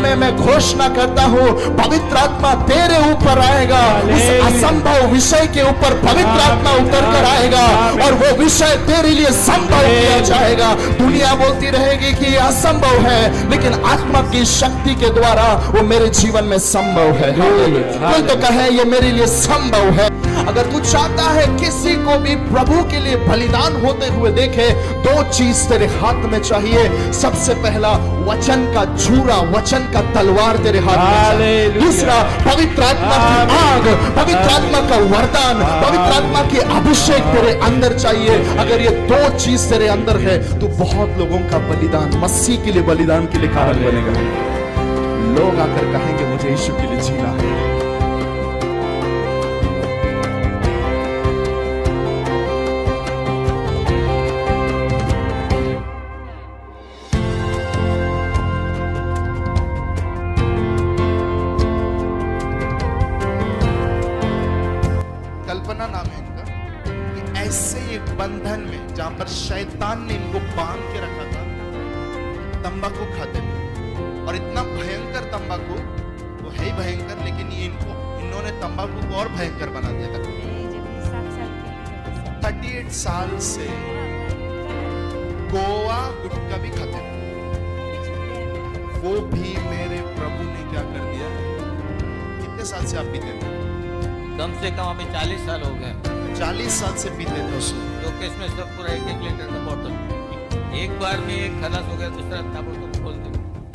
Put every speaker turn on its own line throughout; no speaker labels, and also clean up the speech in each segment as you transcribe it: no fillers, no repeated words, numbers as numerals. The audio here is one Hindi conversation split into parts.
समय मैं घोषणा करता हूँ, पवित्र आत्मा तेरे ऊपर आएगा, उस असंभव विषय के ऊपर पवित्र आत्मा उतर कर आएगा और वो विषय तेरे लिए संभव किया जाएगा। दुनिया बोलती रहेगी कि यह असंभव है, लेकिन आत्मा की शक्ति के द्वारा वो मेरे जीवन में संभव है। कोई तो कहे ये मेरे लिए संभव है। अगर तू चाहता है किसी को भी प्रभु के लिए बलिदान होते हुए देखे, दो चीज तेरे हाथ में चाहिए। सबसे पहला, वचन का झूरा, वचन का तलवार तेरे हाथ में चाहिए। दूसरा, पवित्र आत्मा की आग, पवित्र आत्मा का वरदान, पवित्र आत्मा की अभिषेक तेरे अंदर चाहिए। अगर ये दो चीज तेरे अंदर है तो बहुत लोगों का बलिदान, मसीह के लिए बलिदान के लिए कारण बनेगा। लोग आकर कहेंगे मुझे यीशु के लिए जीना है। कल्पना नाम है इनका, कि ऐसे एक बंधन में जहां पर शैतान ने इनको बांध के रखा था, तंबाकू खाते थे और इतना भयंकर तंबाकू, वो है ही भयंकर, लेकिन ये इन्होंने तंबाकू को और भयंकर बना दिया था। 38 साल से गोवा गुटखा भी खाते थे, वो भी मेरे प्रभु ने क्या कर दिया। कितने साल से आप पीते थे?
कम से कम अभी 40 साल हो गए।
40 साल से पीते थे उसको।
तो किसमें सब पूरा 1-1 लीटर का बोतल, एक बार में एक खलास हो गया, दूसरा ताबड़तोड़ खोल दे।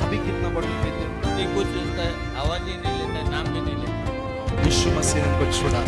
अभी कितना बोतल पीते हो?
अभी कुछ उसका आवाज ही नहीं लेता, नाम भी नहीं लेता।
यीशु मसीह ने उनको छुड़ा।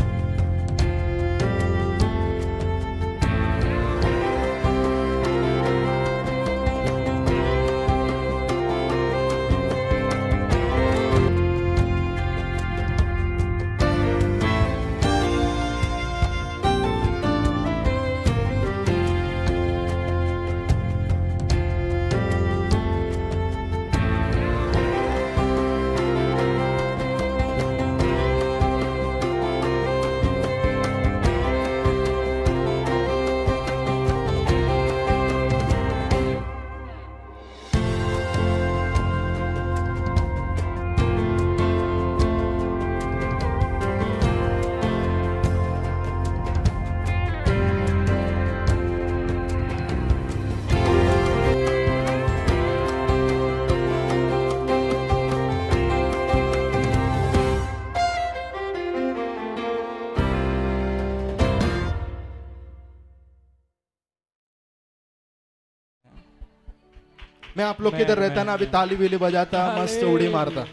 मैं आप लोग के इधर रहता ना, अभी ताली बीली बजाता, मस्त उड़ी मारता।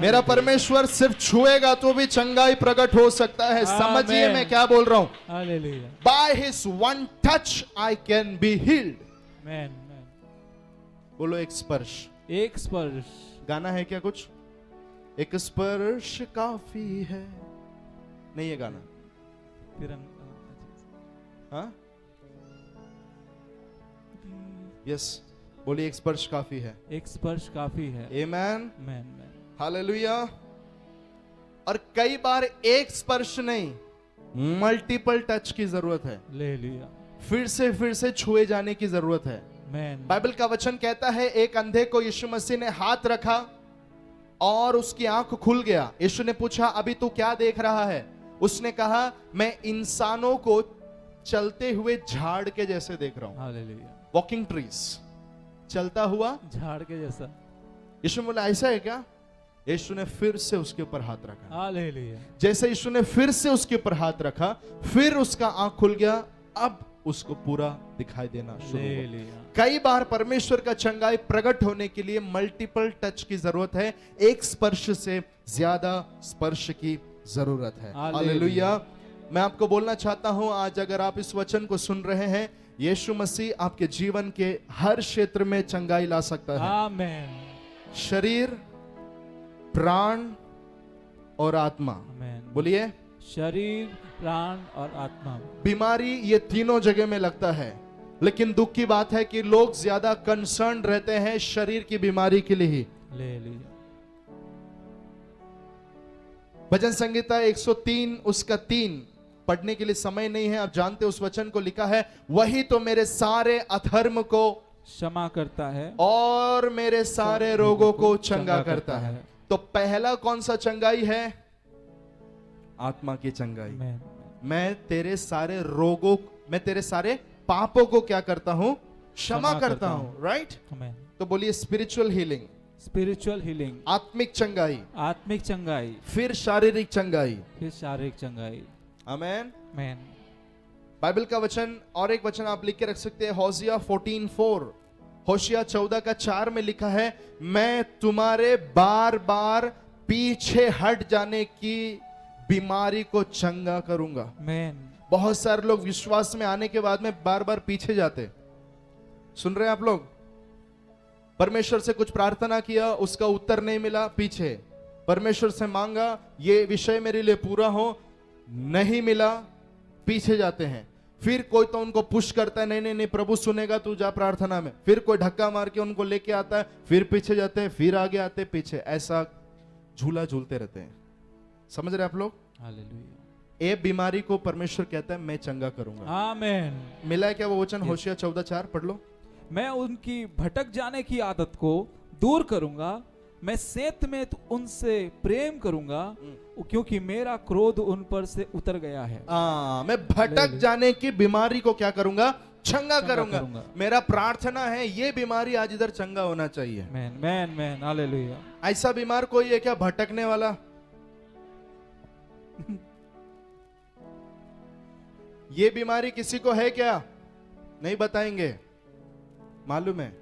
मेरा परमेश्वर सिर्फ छुएगा तो भी चंगाई प्रकट हो सकता है। समझिए मैं क्या बोल रहा हूं। By his one touch I can be healed. बोलो एक स्पर्श।
एक स्पर्श।
गाना है क्या कुछ? एक स्पर्श काफी है, नहीं है गाना? हाँ, यस, बोलिए एक स्पर्श काफी है।
एक स्पर्श काफी है।
आमेन,
आमेन,
हालेलुया। और कई बार एक स्पर्श नहीं, मल्टीपल टच की जरूरत है।
ले लिया।
फिर से छुए जाने की जरूरत है। बाइबल का वचन कहता है एक अंधे को यीशु मसीह ने हाथ रखा और उसकी आंख खुल गया। यीशु ने पूछा अभी तू क्या देख रहा है? उसने कहा मैं इंसानों को चलते हुए झाड़ के जैसे देख रहा हूं।
हालेलुया।
वॉकिंग ट्रीज, चलता हुआ
झाड़ के जैसा।
यीशु बोला ऐसा है क्या? यीशु ने फिर से उसके ऊपर हाथ रखा।
हालेलुया।
जैसे यीशु ने फिर से उसके ऊपर हाथ रखा, फिर उसका आंख खुल गया, अब उसको पूरा दिखाई देना शुरू हुआ। कई बार परमेश्वर का चंगाई प्रकट होने के लिए मल्टीपल टच की जरूरत है, एक स्पर्श से ज्यादा स्पर्श की जरूरत है। हालेलुया। मैं आपको बोलना चाहता हूं, आज अगर आप इस वचन को सुन रहे हैं, यीशु मसीह आपके जीवन के हर क्षेत्र में चंगाई ला सकता है।
आमेन।
शरीर, प्राण और आत्मा। बोलिए
शरीर, प्राण और आत्मा।
बीमारी ये तीनों जगह में लगता है, लेकिन दुख की बात है कि लोग ज्यादा कंसर्न रहते हैं शरीर की बीमारी के लिए ही।
ले लिया।
भजन संहिता 103 उसका 3 पढ़ने के लिए समय नहीं है, आप जानते उस वचन को लिखा है, वही तो मेरे सारे अधर्म को
क्षमा करता है
और मेरे सारे रोगों को चंगा करता है। तो पहला कौन सा चंगाई है? आत्मा की चंगाई।
आमेन।
मैं तेरे सारे रोगों, मैं तेरे सारे पापों को क्या करता हूं? क्षमा करता हूं। राइट?
आमेन।
तो बोलिए स्पिरिचुअल हीलिंग,
स्पिरिचुअल हीलिंग,
आत्मिक चंगाई,
आत्मिक चंगाई,
फिर शारीरिक चंगाई।
फिर शारीरिक चंगाई।
आमेन।
आमेन।
बाइबल का वचन और एक वचन आप लिख के रख सकते हैं, होशिया 14:4। होशिया 14:4 में लिखा है, मैं तुम्हारे बार बार पीछे हट जाने की बीमारी को चंगा करूंगा।
आमेन।
बहुत सारे लोग विश्वास में आने के बाद में बार बार पीछे जाते। सुन रहे हैं आप लोग? परमेश्वर से कुछ प्रार्थना किया, उसका उत्तर नहीं मिला, पीछे। परमेश्वर से मांगा ये विषय मेरे लिए पूरा हो, नहीं मिला, पीछे जाते हैं। फिर कोई तो उनको पुश करता है, नहीं नहीं नहीं प्रभु सुनेगा, तू जा प्रार्थना में। फिर कोई धक्का मार के उनको लेके आता है, फिर पीछे जाते हैं, फिर आगे आते, पीछे। ऐसा झूला झूलते रहते हैं। समझ रहे आप लोग?
हालेलुया।
ये बीमारी को परमेश्वर कहता है मैं चंगा करूंगा।
आमेन।
मिला है क्या वो वचन? होशिया 14:4 पढ़ लो।
मैं उनकी भटक जाने की आदत को दूर करूंगा, मैं सेत में उनसे प्रेम करूंगा, क्योंकि मेरा क्रोध उन पर से उतर गया है।
मैं भटक जाने की बीमारी को क्या करूंगा? चंगा करूंगा। मेरा प्रार्थना है ये बीमारी आज इधर चंगा होना चाहिए।
Man man man hallelujah.
ऐसा बीमार कोई है क्या भटकने वाला? ये बीमारी किसी को है क्या? नहीं बताएंगे, मालूम है।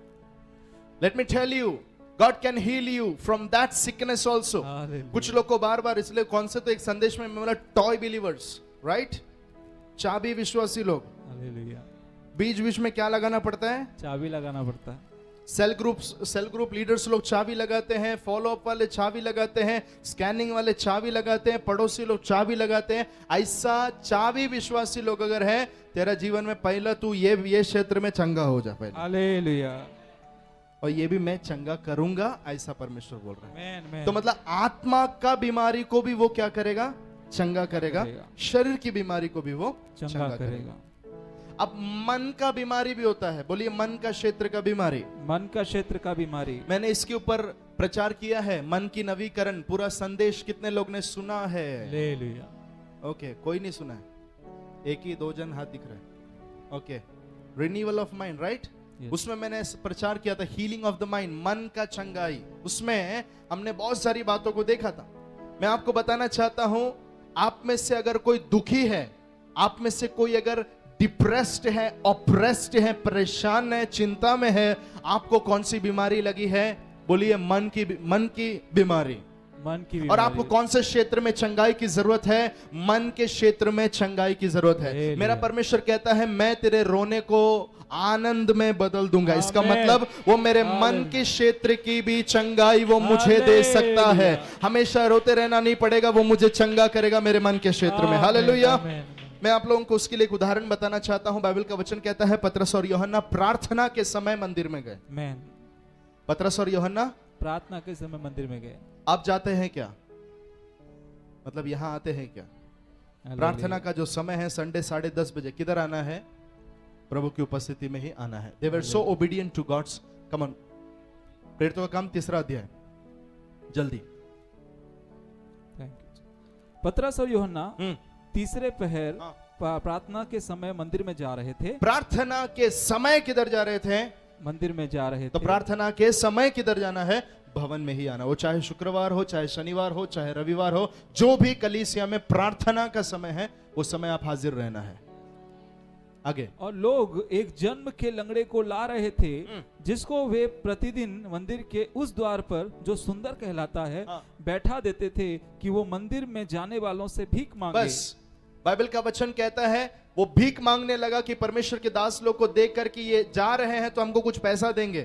Let me tell you, God can heal you from that sickness also. कुछ लोग को बार बार, इसलिए कौन से तो एक संदेश में बोला टॉय बिलीवर्स, राइट? चाबी विश्वासी लोग।
हालेलुया।
बीच बीच में क्या लगाना पड़ता है?
चाबी लगाना पड़ता है।
सेल ग्रुप लीडर्स लोग चाबी लगाते हैं, फॉलो अप वाले चाबी लगाते हैं, स्कैनिंग वाले चाबी लगाते हैं, पड़ोसी लोग चाबी लगाते हैं। ऐसा चाबी विश्वासी लोग अगर है तेरा जीवन में, पहला तू ये क्षेत्र में चंगा हो जा पहले।
हालेलुया।
और ये भी मैं चंगा करूंगा, ऐसा परमेश्वर बोल रहा है।
Man man.
तो मतलब आत्मा का बीमारी को भी वो क्या करेगा? चंगा करेगा। शरीर की बीमारी को भी वो
चंगा करेगा।
अब मन का बीमारी भी होता है। बोलिए मन का क्षेत्र का बीमारी।
मन का क्षेत्र का बीमारी।
मैंने इसके ऊपर प्रचार किया है, मन की नवीकरण। पूरा संदेश कितने लोग ने सुना है?
हालेलुया।
ओके, कोई नहीं सुना है, एक ही दो जन हाथ दिख रहा है। Okay, renewal of mind, right? उसमें मैंने प्रचार किया था हीलिंग ऑफ द माइंड, मन का चंगाई। उसमें हमने बहुत सारी बातों को देखा था। मैं आपको बताना चाहता हूं, आप में से अगर कोई दुखी है, आप में से कोई अगर डिप्रेस्ड है, ऑप्रेस्ड है, परेशान है, चिंता में है, आपको कौन सी बीमारी लगी है? बोलिए मन की बीमारी।
मन की बीमारी।
और आपको कौन से क्षेत्र में चंगाई की जरूरत है? मन के क्षेत्र में चंगाई की जरूरत है। मेरा परमेश्वर कहता है मैं तेरे रोने को आनंद में बदल दूंगा। इसका मतलब वो मेरे मन के क्षेत्र की भी चंगाई वो मुझे दे सकता है। हमेशा रोते रहना नहीं पड़ेगा, वो मुझे चंगा करेगा मेरे मन के क्षेत्र में। हालेलुया। मैं आप लोगों को उसके लिए एक उदाहरण बताना चाहता हूं। बाइबल का वचन कहता है पतरस और यूहन्ना प्रार्थना के समय मंदिर में गए। पतरस और यूहन्ना
प्रार्थना के समय मंदिर में गए।
आप जाते हैं क्या? मतलब यहां आते हैं क्या? प्रार्थना का जो समय है संडे 10:30 बजे, किधर आना है? प्रभु की उपस्थिति में ही आना है। They were so obedient to God's command। प्रेरितों का काम 3 अध्याय, जल्दी।
पतरस और यूहन्ना तीसरे पहर प्रार्थना के समय मंदिर में जा रहे थे।
प्रार्थना के समय किधर जा रहे थे?
मंदिर में जा रहे थे।
तो प्रार्थना के समय किधर जाना है? भवन में ही आना। वो चाहे शुक्रवार हो, चाहे शनिवार हो, चाहे रविवार हो, जो भी कलीसिया में प्रार्थना का समय है वो समय आप हाजिर रहना है। आगे।
और लोग एक जन्म के लंगड़े को ला रहे थे, जिसको वे प्रतिदिन मंदिर के उस द्वार पर, जो सुंदर कहलाता है, बैठा देते थे कि वो मंदिर में जाने वालों से भीख मांगे। बस
बाइबल का वचन कहता है वो भीख मांगने लगा कि परमेश्वर के दास लोग को देख कर कि ये जा रहे हैं तो हमको कुछ पैसा देंगे।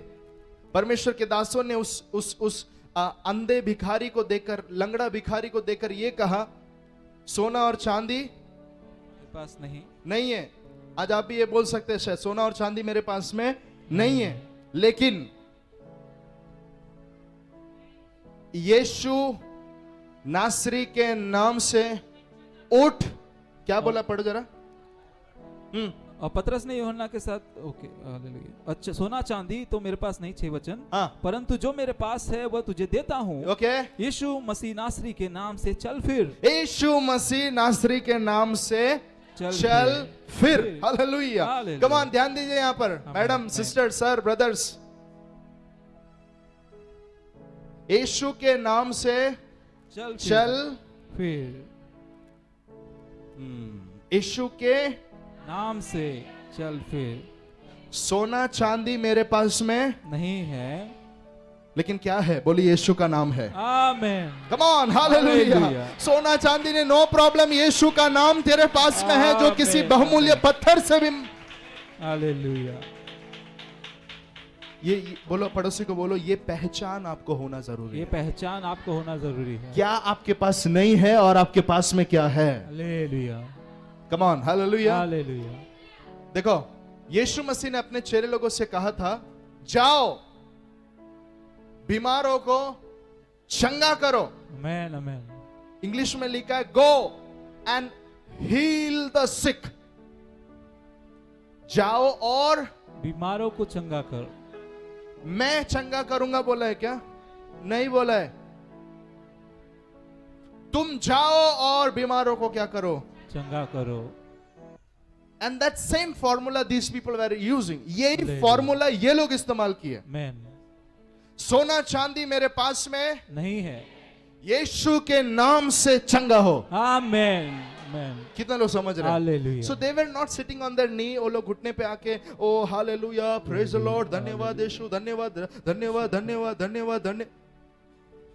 परमेश्वर के दासों ने उस अंधे भिखारी को देखकर, लंगड़ा भिखारी को देखकर ये कहा, सोना और चांदी
मेरे पास
नहीं है। आज आप भी ये बोल सकते हैं शायद, सोना और चांदी मेरे पास में नहीं है, लेकिन यीशु नासरी के नाम से उठ। क्या बोला? पढ़ो जरा।
और पतरस ने यूहन्ना के साथ ओके हालेलुया। अच्छा, सोना चांदी तो मेरे पास नहीं, 6 वचन,
हाँ।
परंतु जो मेरे पास है वह तुझे देता हूँ।
ओके,
यीशु मसीह नासरी के नाम से चल फिर।
यीशु मसीह नासरी के नाम से चल फिर। हालेलुया।
हालेलुया।
कम ऑन, ध्यान दीजिए यहाँ पर मैडम, सिस्टर, सर, ब्रदर्स। यीशु के नाम से चल
फिर।
यीशु के
नाम से चल फिर।
सोना चांदी मेरे पास में
नहीं है,
लेकिन क्या है? बोलिए, यीशु का नाम है।
Amen.
Come on, hallelujah.
Hallelujah.
सोना चांदी ने नो प्रॉब्लम, यीशु का नाम तेरे पास में है, जो किसी
आमेन।
बहुमूल्य पत्थर से भी।
हालेलुया।
ये बोलो, पड़ोसी को बोलो, ये पहचान आपको होना जरूरी
ये
है।
पहचान आपको होना जरूरी है।
क्या आपके पास नहीं है और आपके पास में क्या है?
Hallelujah.
Come on, hallelujah.
Hallelujah.
देखो, यीशु मसीह ने अपने चेले लोगों से कहा था, जाओ बीमारों को चंगा करो।
आमेन, आमेन।
इंग्लिश में लिखा है, गो एंड हील द सिक। जाओ और
बीमारों को चंगा कर।
मैं चंगा करूंगा बोला है क्या? नहीं बोला है। तुम जाओ और बीमारों को क्या करो?
चंगा करो।
And that same formula these people were using. यही
Hallelujah.
फॉर्मूला ये लोग इस्तेमाल किए।
आमेन।
सोना चांदी मेरे पास में
नहीं है,
यीशु के नाम से चंगा हो।
आमेन, आमेन।
कितने लोग समझ रहे हैं?
Hallelujah.
So they were not sitting on their knee. वो लोग घुटने पे आके, oh hallelujah, praise the lord, धन्यवाद यीशु, धन्यवाद धन्यवाद धन्यवाद धन्यवाद धन्य।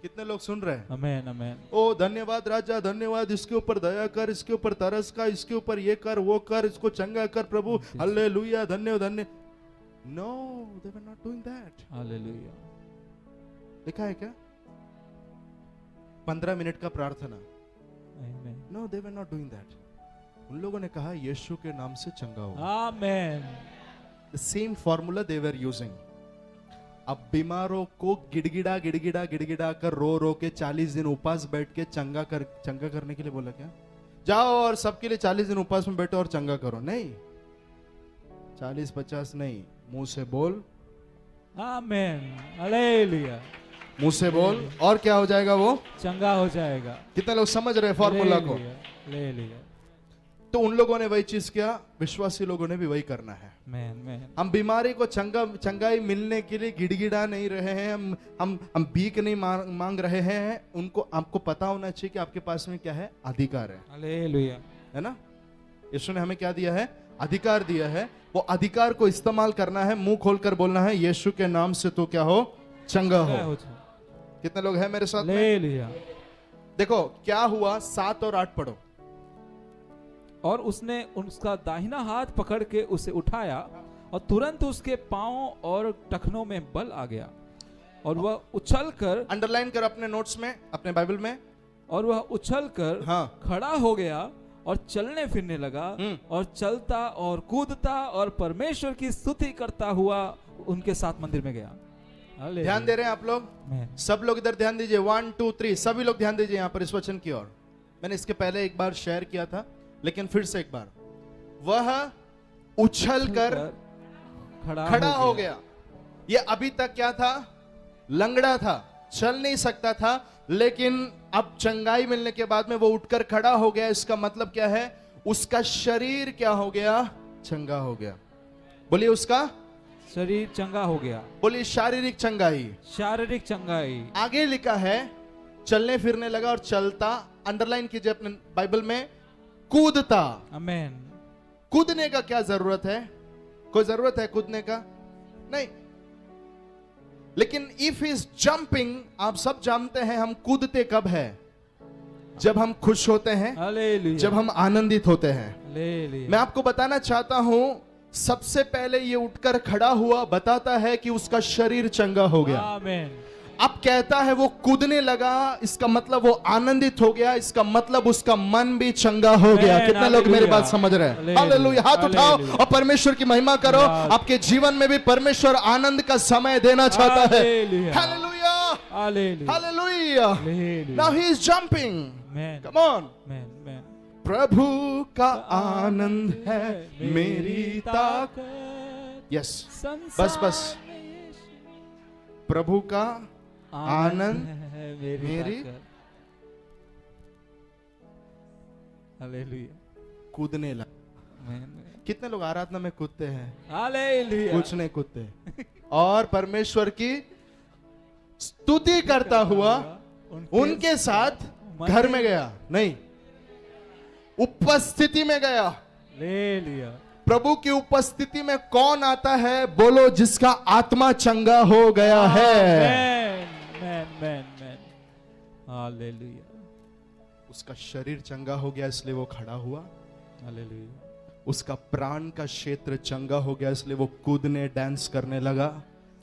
कितने लोग सुन रहे हैं?
आमेन, आमेन।
ओ धन्यवाद राजा, धन्यवाद, इसके ऊपर दया कर, इसके ऊपर तरस का, इसके ऊपर ये कर, वो कर, इसको चंगा कर प्रभु, हालेलुया, धन्यवाद धन्य। No, they were not doing that.
Hallelujah.
लिखा है क्या? 15 मिनट का प्रार्थना।
Amen,
no, they were not doing that. उन लोगों ने कहा, यीशु के नाम से चंगा हो।
Amen.
The same formula they were using. अब बीमारों को गिड़गिड़ा गिड़गिड़ा गिड़गिड़ा कर, रो रो के 40 दिन उपवास बैठ के चंगा करने के लिए बोला क्या? जाओ और सबके लिए 40 दिन उपवास में बैठो और चंगा करो। नहीं, 40-50 नहीं, मुंह से बोल,
आमेन। हालेलुया।
मुंह से बोल, और क्या हो जाएगा? वो
चंगा हो जाएगा।
कितने लोग समझ रहे हैं फॉर्मूला को?
हालेलुया।
तो उन लोगों ने वही चीज किया, विश्वासी लोगों ने भी वही करना है।
आमेन, आमेन।
हम बीमारी को चंगाई मिलने के लिए गिड़गिड़ा नहीं रहे हैं, हम भीख नहीं मांग रहे हैं। उनको, आपको पता होना चाहिए कि आपके पास में क्या है? अधिकार है।
हालेलुया।
है ना? यीशु ने हमें क्या दिया है? अधिकार दिया है। वो अधिकार को इस्तेमाल करना है, मुंह खोलकर बोलना है, यीशु के नाम से तो क्या हो? चंगा हो। कितने लोग हैं मेरे साथ में?
हालेलुया।
देखो क्या हुआ, 7 और 8 पढ़ो।
और उसने उसका दाहिना हाथ पकड़ के उसे उठाया और तुरंत उसके पांव और टखनों में बल आ गया और वह उछलकर,
अंडरलाइन कर अपने नोट्स में, अपने बाइबल में,
और वह उछलकर
हाँ,
खड़ा हो गया और चलने फिरने लगा और चलता और कूदता और परमेश्वर की स्तुति करता हुआ उनके साथ मंदिर में गया।
ध्यान दे रहे हैं आप लोग? सब लोग इधर ध्यान दीजिए। 1 2 3 सभी लोग ध्यान दीजिए यहाँ पर इस वचन की ओर। मैंने इसके पहले एक बार शेयर किया था, लेकिन फिर से एक बार। वह उछलकर खड़ा हो गया। ये अभी तक क्या था? लंगड़ा था, चल नहीं सकता था, लेकिन अब चंगाई मिलने के बाद में वो उठकर खड़ा हो गया। इसका मतलब क्या है? उसका शरीर क्या हो गया? चंगा हो गया। बोलिए, उसका
शरीर चंगा हो गया।
बोलिए, शारीरिक चंगाई।
शारीरिक चंगाई।
आगे लिखा है चलने फिरने लगा और चलता, अंडरलाइन कीजिए अपने बाइबल में, कूदता।
आमेन।
कूदने का क्या जरूरत है? कोई जरूरत है कूदने का? नहीं। लेकिन इफ इज जंपिंग, आप सब जानते हैं हम कूदते कब है? जब हम खुश होते हैं,
हालेलुया।
जब हम आनंदित होते हैं।
हालेलुया।
मैं आपको बताना चाहता हूं, सबसे पहले ये उठकर खड़ा हुआ बताता है कि उसका शरीर चंगा हो गया।
आमेन।
अब कहता है वो कूदने लगा, इसका मतलब वो आनंदित हो गया, इसका मतलब उसका मन भी चंगा हो गया। कितना लोग मेरी बात समझ रहे हैं? हालेलुया। हाथ उठाओ और परमेश्वर की महिमा करो। आपके जीवन में भी परमेश्वर आनंद का समय देना चाहता है। Hallelujah, hallelujah. Now he is jumping. Come on, प्रभु का आनंद है मेरी ताकत। यस, बस प्रभु का आनंद
है
मेरी
हालेलुया।
कूदने लगा। कितने लोग आराधना में कूदते हैं?
हालेलुया।
कुछ नहीं कूदते और परमेश्वर की स्तुति करता हुआ उनके साथ घर में गया, नहीं, उपस्थिति में गया।
ले लिया।
प्रभु की उपस्थिति में कौन आता है? बोलो, जिसका आत्मा चंगा हो गया है।
Man hallelujah.
उसका शरीर चंगा हो गया इसलिए वो खड़ा हुआ।
हालेलुया।
उसका प्राण का क्षेत्र चंगा हो गया इसलिए वो कूदने डांस करने लगा।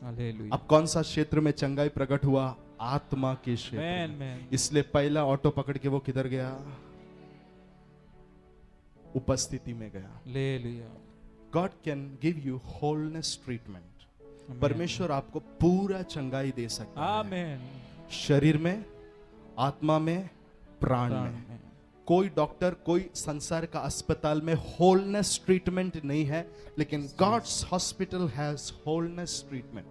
हालेलुया।
अब कौन सा क्षेत्र में चंगाई प्रकट हुआ? आत्मा के क्षेत्र।
मैन
इसलिए पहला ऑटो पकड़ के वो किधर गया? उपस्थिति में गया।
ले लिया।
God can give you wholeness treatment. परमेश्वर आपको पूरा चंगाई दे सकता है।
आमीन।
शरीर में, आत्मा में, प्राण में। कोई डॉक्टर, कोई संसार का अस्पताल में होलनेस ट्रीटमेंट नहीं है, लेकिन God's hospital has wholeness treatment.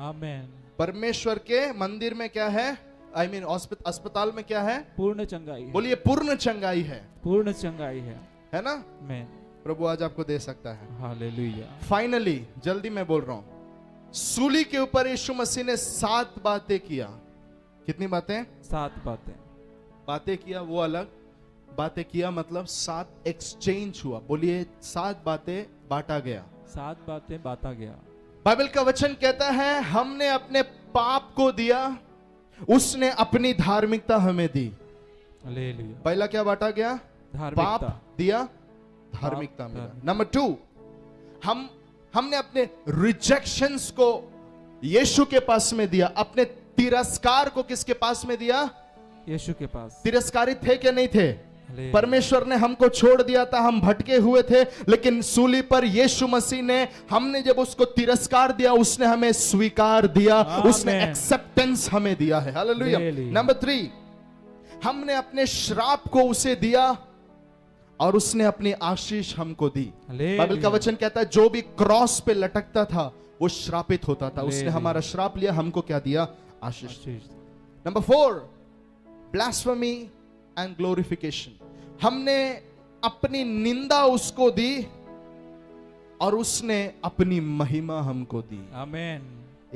आमीन।
परमेश्वर के मंदिर में क्या है? आई मीन अस्पताल में क्या है?
पूर्ण चंगाई है।
बोलिए, पूर्ण चंगाई है।
पूर्ण चंगाई है
ना?
मैन।
प्रभु आज आपको दे सकता है।
हालेलुया।
फाइनली, जल्दी मैं बोल रहा हूं, सूली के ऊपर यीशु मसीह ने 7 बातें किया। कितनी बातें?
7
बातें किया, वो अलग बातें किया, मतलब 7 एक्सचेंज हुआ। बोलिए, 7 बातें बांटा गया।
7 बातें बांटा गया।
बाइबल का वचन कहता है, हमने अपने पाप को दिया, उसने अपनी धार्मिकता हमें दी।
हालेलुया।
पहला क्या बांटा गया? पाप दिया, धार्मिकता मिला। नंबर 2, हमने अपने रिजेक्शंस को यीशु के पास में दिया। अपने तिरस्कार को किसके पास में दिया?
यीशु के पास।
तिरस्कारित थे क्या नहीं थे? परमेश्वर ने हमको छोड़ दिया था, हम भटके हुए थे, लेकिन सूली पर यीशु मसीह ने, हमने जब उसको तिरस्कार दिया, उसने हमें स्वीकार दिया, उसने एक्सेप्टेंस हमें दिया है। हालेलुया। नंबर 3, हमने अपने श्राप को उसे दिया और उसने अपनी आशीष हमको दी। बाइबल का वचन कहता है, जो भी क्रॉस पे लटकता था वो श्रापित होता था, उसने हमारा श्राप लिया, हमको क्या दिया? आशीष। Number 4, blasphemy and glorification. हमने अपनी निंदा उसको दी और उसने अपनी महिमा हमको दी। आमेन।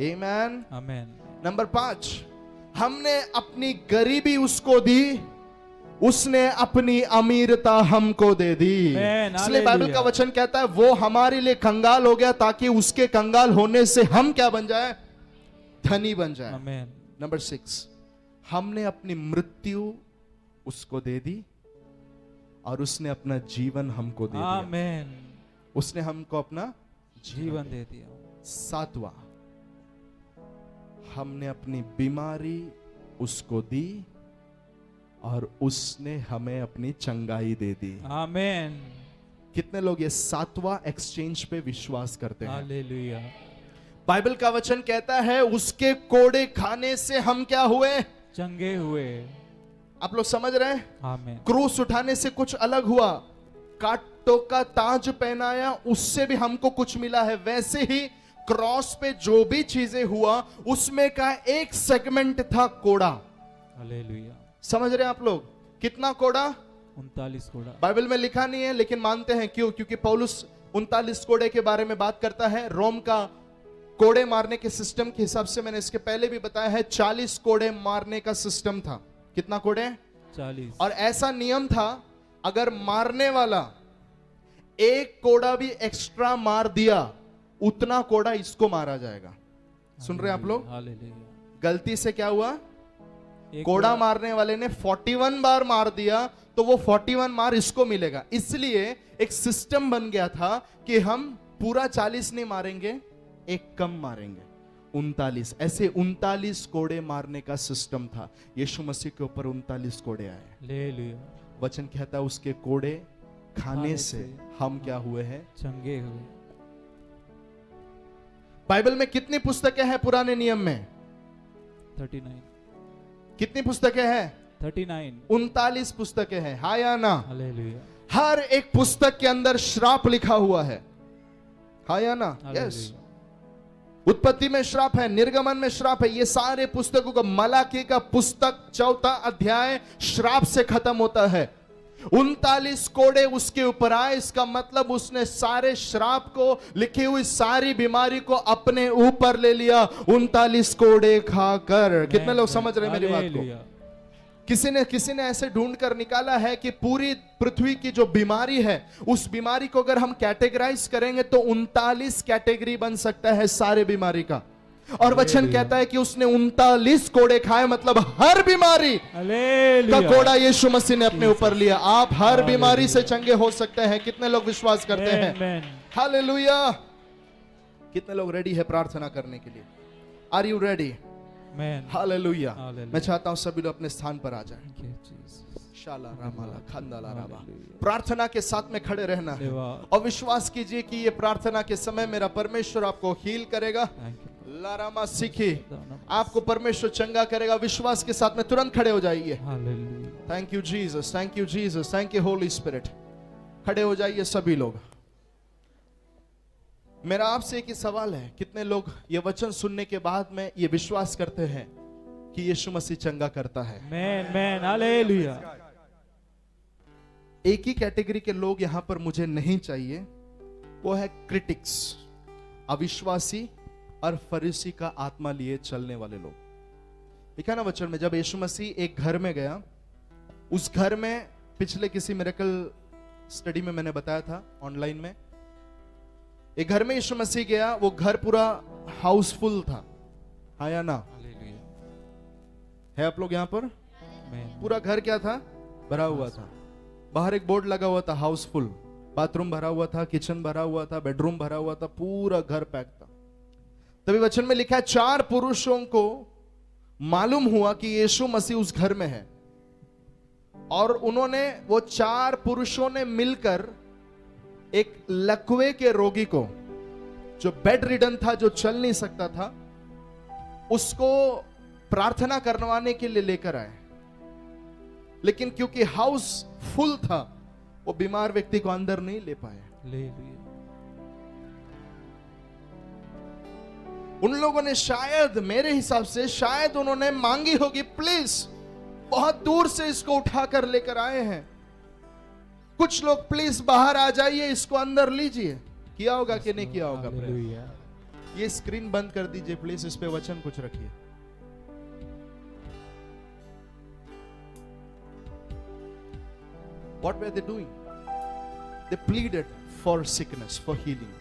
आमेन।
आमेन।
नंबर 5, हमने अपनी गरीबी उसको दी, उसने अपनी अमीरता हमको दे दी। इसलिए बाइबल का वचन कहता है, वो हमारे लिए कंगाल हो गया ताकि उसके कंगाल होने से हम क्या बन जाए? धनी बन जाए।
आमेन।
नंबर 6, हमने अपनी मृत्यु उसको दे दी और उसने अपना जीवन हमको दे दिया।
आमेन।
उसने हमको अपना
जीवन दे दिया।
7वां, हमने अपनी बीमारी उसको दी और उसने हमें अपनी चंगाई दे दी। आमेन। कितने लोग ये 7वां एक्सचेंज पे विश्वास करते हैं? हालेलुया। बाइबल का वचन कहता है, उसके कोड़े खाने से हम क्या हुए?
चंगे हुए।
आप लोग समझ रहे हैं?
आमेन।
क्रूस उठाने से कुछ अलग हुआ, कांटों का ताज पहनाया, उससे भी हमको कुछ मिला है। वैसे ही क्रॉस पे जो भी चीजें हुआ, उसमें का एक सेगमेंट था कोड़ा। हालेलुया। समझ रहे हैं आप लोग? कितना कोड़ा?
39 कोड़ा।
बाइबल में लिखा नहीं है, लेकिन मानते हैं। क्यों? क्योंकि पौलुस 39 कोड़े के बारे में बात करता है। रोम का कोड़े मारने के सिस्टम के हिसाब से, मैंने इसके पहले भी बताया है, 40 कोड़े मारने का सिस्टम था। कितना कोड़े? 40। और ऐसा नियम था, अगर मारने वाला एक कोड़ा भी एक्स्ट्रा मार दिया, उतना कोड़ा इसको मारा जाएगा। सुन रहे हैं आप लोग? गलती से क्या हुआ? कोड़ा मारने वाले ने 41 बार मार दिया, तो वो 41 मार इसको मिलेगा। इसलिए एक सिस्टम बन गया था कि हम पूरा 40 नहीं मारेंगे, एक कम मारेंगे, 39। ऐसे 39 कोड़े मारने का सिस्टम था। यीशु मसीह के ऊपर 39 कोड़े आए। ले लिया। वचन कहता है, उसके कोड़े खाने से हम क्या हुए हैं? चंगे हुए। बाइबल में कितनी पुस्तकें हैं? पुराने नियम में
39।
कितनी पुस्तकें हैं?
39
39 पुस्तकें हैं, हाँ या ना?
हालेलुया
हर एक पुस्तक के अंदर श्राप लिखा हुआ है, हाँ या ना? यस। उत्पत्ति में श्राप है, निर्गमन में श्राप है, ये सारे पुस्तकों का, मलाकी का पुस्तक 4 अध्याय श्राप से खत्म होता है। 39 कोड़े उसके ऊपर आए, इसका मतलब उसने सारे श्राप को, लिखी हुई सारी बीमारी को अपने ऊपर ले लिया 39 कोड़े खाकर। कितने लोग समझ रहे हैं मेरी बात को? किसी ने ऐसे ढूंढ कर निकाला है कि पूरी पृथ्वी की जो बीमारी है, उस बीमारी को अगर हम कैटेगराइज करेंगे तो 39 कैटेगरी बन सकता है सारे बीमारी का। और वचन कहता है कि उसने 39 कोड़े खाए, मतलब हर बीमारी का कोड़ा यीशु मसीह ने अपने ऊपर लिया। आप हर बीमारी से चंगे हो सकते हैं। कितने लोग विश्वास करते हैं? हालेलुया। कितने लोग रेडी है प्रार्थना करने के लिए? Are you ready? हालेलुया। मैं चाहता हूं सभी लोग अपने स्थान पर आ जाएं। शाला रामाला खंदाला राबा। प्रार्थना के साथ में खड़े रहना है और विश्वास कीजिए कि ये प्रार्थना के समय मेरा परमेश्वर आपको हील करेगा। लारामा सीखी, आपको परमेश्वर चंगा करेगा। विश्वास के साथ में तुरंत खड़े हो जाइए। Thank you Jesus, thank you Jesus, thank you Holi spirit. खड़े हो जाइए सभी लोग। मेरा आपसे एक ही सवाल है, कितने लोग ये वचन सुनने के बाद में ये विश्वास करते हैं कि यीशु मसीह चंगा करता है?
Man hallelujah.
एक ही कैटेगरी के लोग यहां पर मुझे नहीं चाहिए, वो है क्रिटिक्स, अविश्वासी और फरीसी का आत्मा लिए चलने वाले लोग। लिखा ना वचन में, जब यीशु मसीह एक घर में गया, उस घर में पिछले किसी मिरेकल स्टडी में मैंने बताया था ऑनलाइन में, एक घर में यीशु मसीह गया, वो घर पूरा हाउसफुल था, हाँ या ना? है आप लोग यहां पर? पूरा घर क्या था? भरा हुआ था। बाहर एक बोर्ड लगा हुआ था, हाउसफुल। बाथरूम भरा हुआ था, किचन भरा हुआ था, बेडरूम भरा हुआ था, पूरा घर पैक था। तभी वचन में लिखा है 4 पुरुषों को मालूम हुआ कि यीशु मसीह उस घर में है, और उन्होंने, वो 4 पुरुषों ने मिलकर एक लकवे के रोगी को, जो बेड रिडन था, जो चल नहीं सकता था, उसको प्रार्थना करवाने के लिए लेकर आए। लेकिन क्योंकि हाउस फुल था, वो बीमार व्यक्ति को अंदर नहीं ले पाए। उन लोगों ने शायद, मेरे हिसाब से शायद उन्होंने मांगी होगी, प्लीज, बहुत दूर से इसको उठाकर लेकर आए हैं, कुछ लोग प्लीज बाहर आ जाइए, इसको अंदर लीजिए। किया होगा कि नहीं किया होगा? ये स्क्रीन बंद कर दीजिए प्लीज, इस पे वचन कुछ रखिए। What were they doing? They pleaded for sickness, for healing.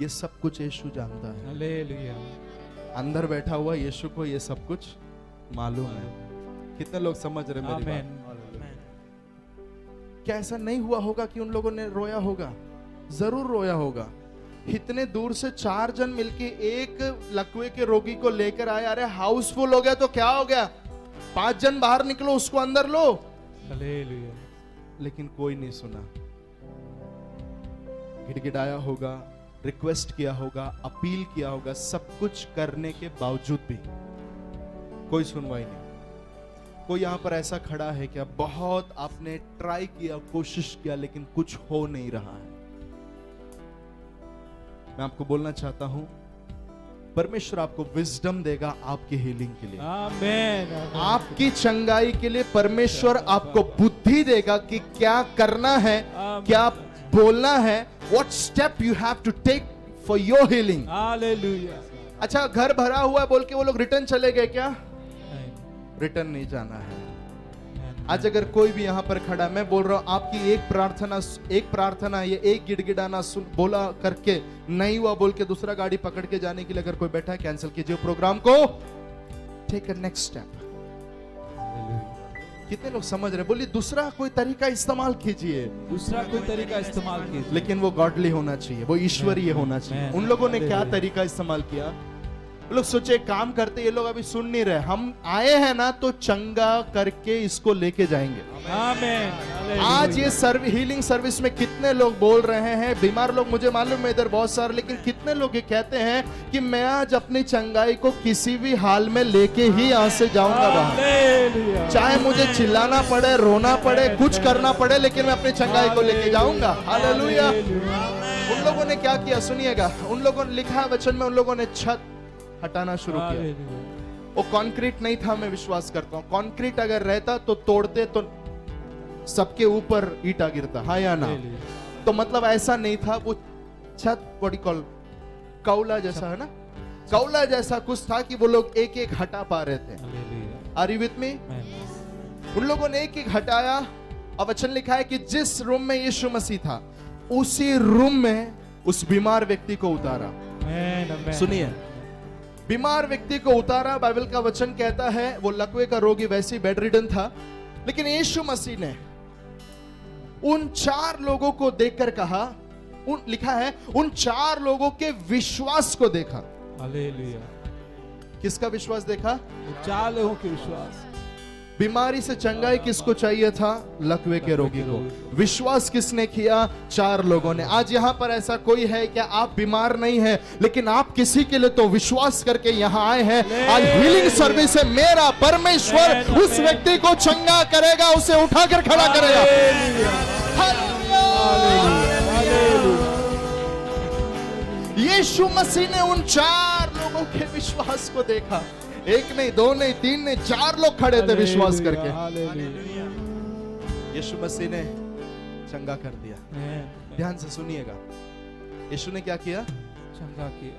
ये सब कुछ यीशु जानता है।
हालेलुया।
अंदर बैठा हुआ यीशु को ये सब कुछ मालूम है। कितने लोग समझ रहे मेरी बात? क्या ऐसा नहीं हुआ होगा कि उन लोगों ने रोया होगा? जरूर रोया होगा। इतने दूर से 4 जन मिलके एक लकवे के रोगी को लेकर आए। अरे हाउसफुल हो गया तो क्या हो गया? 5 जन बाहर निकलो, उसको अंदर लो। हालेलुया। लेकिन कोई नहीं सुना। गिड़गिड़ाया होगा, रिक्वेस्ट किया होगा, अपील किया होगा, सब कुछ करने के बावजूद भी कोई सुनवाई नहीं। कोई यहां पर ऐसा खड़ा है क्या? बहुत आपने ट्राई किया, कोशिश किया, लेकिन कुछ हो नहीं रहा है। मैं आपको बोलना चाहता हूं, परमेश्वर आपको विजडम देगा आपकी हीलिंग के लिए।
आमीन।
आपकी चंगाई के लिए परमेश्वर आपको बुद्धि देगा कि क्या करना है, क्या बोलना है, what step you have to take for your healing.
Hallelujah.
अच्छा, घर भरा हुआ है बोल के वो लोग रिटर्न चले गए क्या? रिटर्न नहीं जाना है। आज अगर कोई भी यहां पर खड़ा, मैं बोल रहा हूं, आपकी एक प्रार्थना, ये एक गिड़गिड़ाना बोला करके नहीं हुआ बोल के दूसरा गाड़ी पकड़ के जाने के लिए अगर कोई बैठा है, कैंसिल कीजिए प्रोग्राम को। Take a next step. कितने लोग समझ रहे? बोलिए दूसरा कोई तरीका इस्तेमाल कीजिए।
दूसरा कोई तरीका इस्तेमाल कीजिए,
लेकिन वो गॉडली होना चाहिए, वो ईश्वरीय होना चाहिए। उन लोगों ने क्या तरीका इस्तेमाल किया? लोग सोचे काम करते, ये लोग अभी सुन नहीं रहे, हम आए हैं ना तो चंगा करके इसको लेके जाएंगे।
आमीन।
आज ये हीलिंग सर्विस में कितने लोग बोल रहे हैं, बीमार लोग मुझे मालूम है इधर बहुत सारे, लेकिन कितने लोग ये कहते हैं कि मैं आज अपनी चंगाई को किसी भी हाल में लेके ही यहाँ से जाऊंगा बाहर, चाहे मुझे चिल्लाना पड़े, रोना पड़े, कुछ करना पड़े, लेकिन मैं अपनी चंगाई को लेके जाऊंगा। हालेलुया। उन लोगों ने क्या किया सुनिएगा, उन लोगों ने लिखा है वचन में, उन लोगों ने छत हटाना शुरू किया। वो कंक्रीट नहीं था, मैं विश्वास करता हूँ कंक्रीट अगर रहता तो तोड़ते तो सबके ऊपर ईटा गिरता, हाँ या ना। तो मतलब ऐसा नहीं था, वो छत बड़ी कौला जैसा है ना, कौला जैसा कुछ था कि वो लोग एक एक हटा पा रहे थे। Are you with me? उन लोगों ने एक एक हटाया और वचन लिखा है कि जिस रूम में यीशु मसीह था उसी रूम में उस बीमार व्यक्ति को उतारा। सुनिए, बीमार व्यक्ति को उतारा। बाइबल का वचन कहता है वो लकवे का रोगी वैसे बेड रिडन था, लेकिन यीशु मसीह ने उन 4 लोगों को देखकर कहा, लिखा है उन 4 लोगों के विश्वास को देखा।
हालेलुया।
किसका विश्वास देखा?
4 लोगों के विश्वास।
बीमारी से चंगाई किसको चाहिए था? लकवे के रोगी को। विश्वास किसने किया? 4 लोगों ने। आज यहाँ पर ऐसा कोई है क्या आप बीमार नहीं है, लेकिन आप किसी के लिए तो विश्वास करके यहाँ आए हैं। आज हीलिंग सर्विस है, मेरा परमेश्वर उस व्यक्ति को चंगा करेगा, उसे उठाकर खड़ा करेगा। यीशु मसीह ने उन 4 लोगों के विश्वास को देखा। 1 नहीं, 2 नहीं, 3 नहीं, 4 लोग खड़े थे विश्वास करके। यीशु मसीह ने चंगा कर दिया। ध्यान से सुनिएगा, यीशु ने क्या किया?
चंगा किया।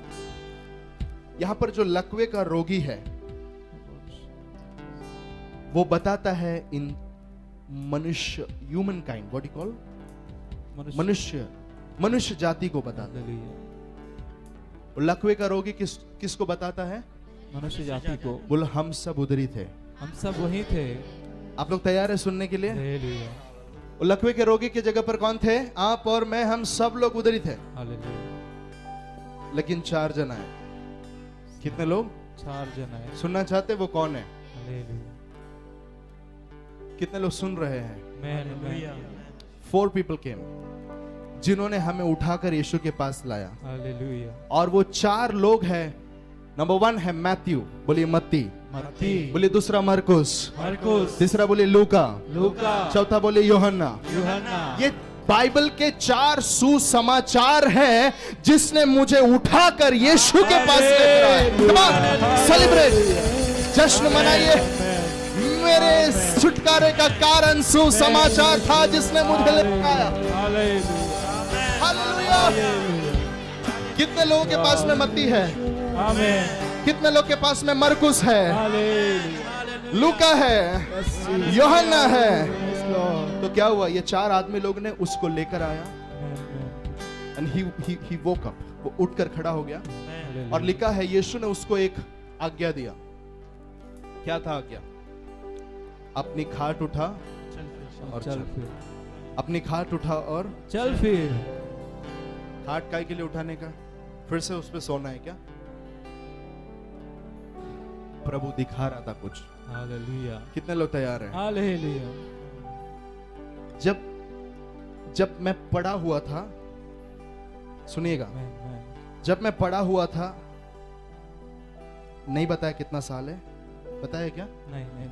यहां पर जो लकवे का रोगी है वो बताता है इन मनुष्य, human kind, what you call, मनुष्य जाति को बताता है। लकवे का रोगी किसको बताता है?
मनुष्य जाति को।
बोलो हम सब उधरी थे,
हम सब वही थे।
आप लोग तैयार है सुनने के लिए? लकवे के रोगी की जगह पर कौन थे? आप और मैं, हम सब लोग उधरी थे। लेकिन 4 जन आए। कितने लोग? 4 जन आए। सुनना चाहते वो कौन है? कितने लोग सुन रहे हैं? 4 people came, जिन्होंने हमें उठाकर यीशु के पास लाया। और वो 4 लोग हैं। नंबर 1 है मैथ्यू, बोलिए मत्ती, बोलिए दूसरा मरकुस, तीसरा बोलिए लूका, चौथा बोलिए यूहन्ना। ये बाइबल के 4 सुसमाचार हैं जिसने मुझे उठाकर यीशु के पास लेकर आए। सेलिब्रेट, जश्न मनाइए। मेरे छुटकारे का कारण सुसमाचार था जिसने मुझे लेकर आया। हालेलुया। कितने लोगों के पास में मत्ती है? आमीन। कितने लोग के पास में मरकुस है? लूका है, यूहन्ना है। तो क्या हुआ? ये 4 आदमी लोग ने उसको लेकर आया। एंड ही वोक अप, वो उठकर खड़ा हो गया। और लिखा है यीशु ने उसको एक आज्ञा दिया। क्या था आज्ञा? अपनी खाट उठा और चल। अपनी खाट उठा और
चल। फिर
खाट काय के लिए उठाने का? फिर से उस पे सोना है क्या? प्रभु दिखा रहा था कुछ। हालेलुया। कितने लोग तैयार हैं?
हालेलुया।
जब मैं पड़ा हुआ था, सुनिएगा, जब मैं पड़ा हुआ था, नहीं बताया कितना साल है, बताया क्या? नहीं।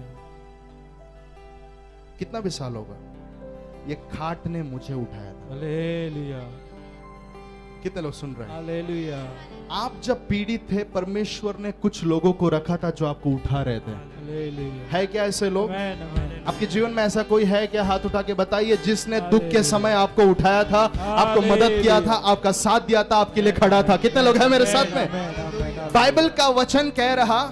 कितना भी साल होगा, ये खाट ने मुझे उठाया था। हालेलुया। कितने लोग सुन रहे हैं? हालेलुया। आप जब पीड़ित थे, परमेश्वर ने कुछ लोगों को रखा था जो आपको उठा रहे थे। हालेलुया। है क्या ऐसे लोग? आपके जीवन में ऐसा कोई है क्या? हाथ उठा के बताइए, जिसने दुख के समय आपको उठाया था, आपको मदद किया था, आपका साथ दिया था, आपके लिए खड़ा था। कितने लोग हैं मेरे साथ में? बाइबल का वचन कह रहा,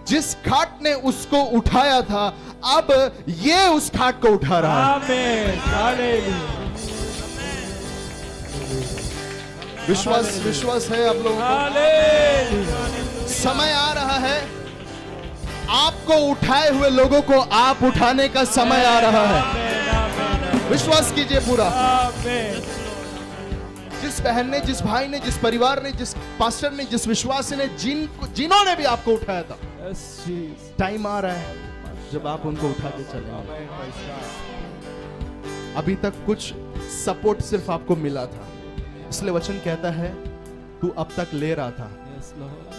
जिस खाट ने उसको उठाया था, अब ये उस खाट को उठा रहा है। विश्वास है आप लोगों को? समय आ रहा है, आपको उठाए हुए लोगों को आप उठाने का समय आ रहा है। विश्वास कीजिए पूरा। जिस बहन ने, जिस भाई ने, जिस परिवार ने, जिस पास्टर ने, जिस विश्वासी ने, जिन्होंने भी आपको उठाया था,
Yes, Jesus.
टाइम आ रहा है जब आप उनको उठा के चलेंगे। अभी तक कुछ सपोर्ट सिर्फ आपको मिला था, इसलिए वचन कहता है तू अब तक ले रहा था,
Yes, Lord.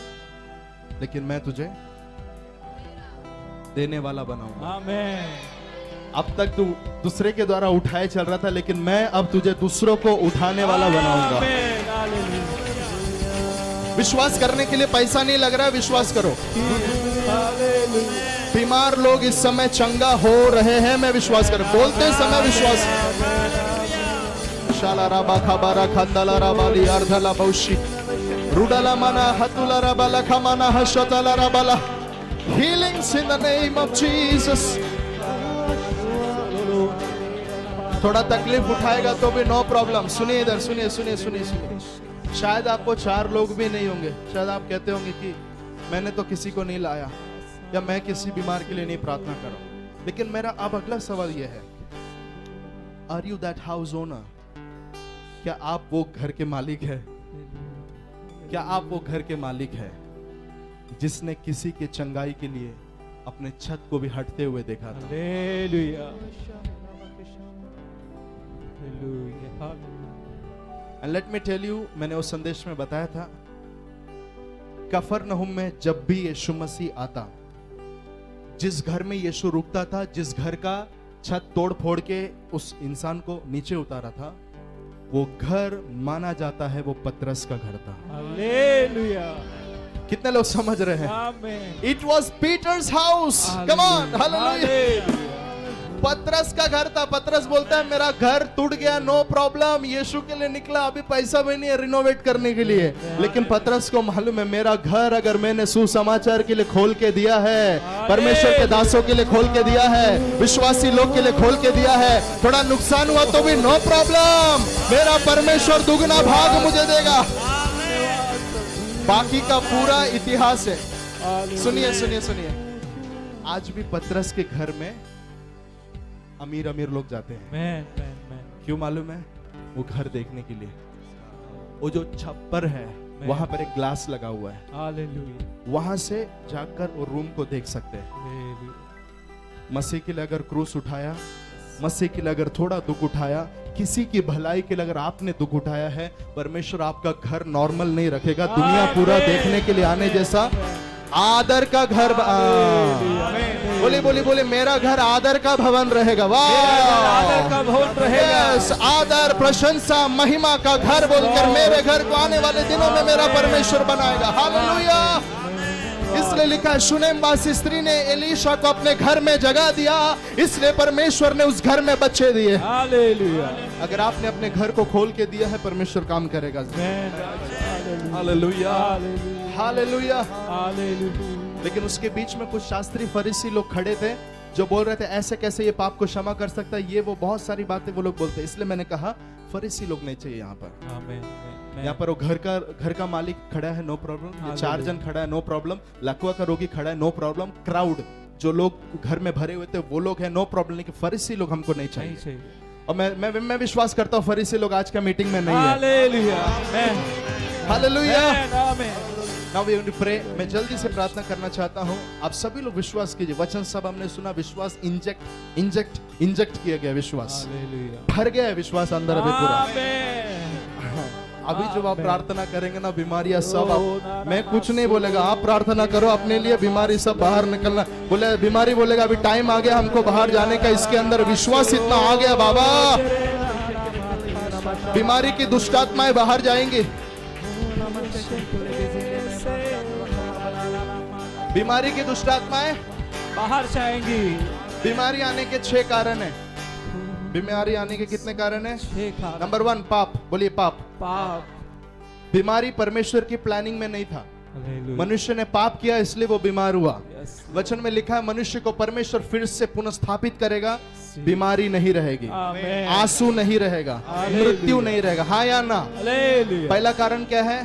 लेकिन मैं तुझे देने वाला बनाऊंगा।
Amen.
अब तक तू दूसरे के द्वारा उठाए चल रहा था, लेकिन मैं अब तुझे दूसरों को उठाने वाला बनाऊंगा।
Amen. Hallelujah.
विश्वास करने के लिए पैसा नहीं लग रहा है, विश्वास करो।
Hallelujah.
बीमार लोग इस समय चंगा हो रहे हैं, मैं विश्वास कर, बोलते समय विश्वास। शाला राबा खबारा खंदला राबाली अर्धला बौशी रुडला मना हतुला राबाला खमाना हशतला राबाला healings in the name of Jesus। थोड़ा तकलीफ उठाएगा तो भी नो प्रॉब्लम। सुनिए इधर, सुनिए सुनिए सुनिए सुनिए। शायद आपको 4 लोग भी नहीं होंगे, शायद आप कहते होंगे कि मैंने तो किसी को नहीं लाया, या मैं किसी बीमार के लिए नहीं प्रार्थना कर रहा हूं। लेकिन मेरा अब अगला सवाल यह है, are you that house owner? क्या आप वो घर के मालिक है? क्या आप वो घर के मालिक है जिसने किसी के चंगाई के लिए अपने छत को भी हटते हुए देखा था?
Hallelujah. Hallelujah.
And let me tell you, मैंने उस संदेश में बताया था, कफरनहुम में जब भी यीशु मसीह आता, जिस घर में यीशु रुकता था, जिस घर का छत तोड़ फोड़ के उस इंसान को नीचे उतारा था, वो घर माना जाता है वो पतरस का घर था।
Hallelujah.
कितने लोग समझ रहे हैं?
Amen.
It was Peter's house. Come on, hallelujah. पतरस का घर था। पतरस बोलता है मेरा घर टूट गया, नो प्रॉब्लम, यीशु के लिए निकला, अभी पैसा भी नहीं है रिनोवेट करने के लिए। लेकिन पतरस को मालूम है मेरा घर अगर मैंने सुसमाचार के लिए खोल के दिया है, परमेश्वर के दासों के लिए खोल के दिया है, विश्वासी लोग के लिए खोल के दिया है, थोड़ा नुकसान हुआ तो भी नो प्रॉब्लम, मेरा परमेश्वर दुगना भाग मुझे देगा। बाकी का पूरा इतिहास है। सुनिए सुनिए सुनिए, आज भी पतरस के घर में अमीर अमीर लोग जाते हैं।
Man, man, man.
क्यों मालूम है? वो घर देखने के लिए। वो जो छप्पर है वहां पर एक ग्लास लगा हुआ है,
Hallelujah.
वहां से जाकर वो रूम को देख सकते हैं।
Hallelujah.
मसीह के लिए अगर क्रूस उठाया, मसीह के लिए अगर थोड़ा दुख उठाया, किसी की भलाई के लिए अगर आपने दुख उठाया है, परमेश्वर आपका घर नॉर्मल नहीं रखेगा, दुनिया पूरा देखने के लिए आने जैसा आदर का घर। बोले बोले बोले मेरा घर आदर का भवन रहेगा। वाह,
आदर का भवन रहेगा।
Yes, आदर, प्रशंसा, महिमा का घर बोलकर मेरे घर को आने वाले दिनों में मेरा परमेश्वर बनाएगा। हालेलुया। इसलिए लिखा है शुनेमवासी स्त्री ने एलीशा को अपने घर में जगह दिया, इसलिए परमेश्वर ने उस घर में बच्चे दिए।
Hallelujah.
अगर आपने अपने घर को खोल के दिया है, परमेश्वर काम करेगा।
Man.
Hallelujah,
Hallelujah.
Hallelujah.
Hallelujah.
लेकिन उसके बीच में कुछ शास्त्री फरीसी लोग खड़े थे जो बोल रहे थे ऐसे कैसे ये पाप को क्षमा कर सकता है, ये वो बहुत सारी बातें वो लोग बोलते हैं। इसलिए मैंने कहा फरीसी लोग नहीं चाहिए यहाँ पर।
Amen.
यहाँ पर वो घर का मालिक खड़ा है, नो प्रॉब्लम। 4 जन खड़ा है, नो प्रॉब्लम। लकवा का रोगी खड़ा है, नो प्रॉब्लम। क्राउड जो लोग घर में भरे हुए थे वो लोग हैं, नो प्रॉब्लम। लेकिन फरीसी लोग हमको नहीं
नहीं
चाहिए।
चाहिए।
और मैं विश्वास करता हूँ फरीसी लोग आज का मीटिंग में नहीं है।
Hallelujah. Amen.
Hallelujah.
Amen.
Now we are going to pray. मैं जल्दी से प्रार्थना करना चाहता हूँ। आप सभी लोग विश्वास कीजिए। वचन सब हमने सुना, विश्वास इंजेक्ट किया गया, विश्वास
Hallelujah.
भर गया है, विश्वास अंदर अभी पूरा।
Amen.
अभी जब आप
Amen.
प्रार्थना करेंगे ना, बीमारियां सब
Oh, na,
मैं
na,
कुछ
na,
नहीं
so.
बोलेगा, आप प्रार्थना करो अपने लिए, बीमारी सब बाहर निकलना। बोले बीमारी बोलेगा अभी टाइम आ गया हमको बाहर जाने का, इसके अंदर विश्वास इतना आ गया बाबा, बीमारी की दुष्टात्माएं बाहर जाएंगी। बीमारी की दुष्टात्माएं
बाहर जाएंगी।
बीमारी आने के 6 कारण है। बीमारी आने के कितने कारण है? नंबर 1 पाप। बोलिए पाप।
पाप।
बीमारी परमेश्वर की प्लानिंग में नहीं था,
Hallelujah.
मनुष्य ने पाप किया इसलिए वो बीमार हुआ।
Yes.
वचन में लिखा है मनुष्य को परमेश्वर फिर से पुनर्स्थापित करेगा, बीमारी नहीं रहेगी,
Amen.
आंसू नहीं रहेगा,
Hallelujah.
मृत्यु नहीं रहेगा। हाँ या ना?
Hallelujah.
पहला कारण क्या है?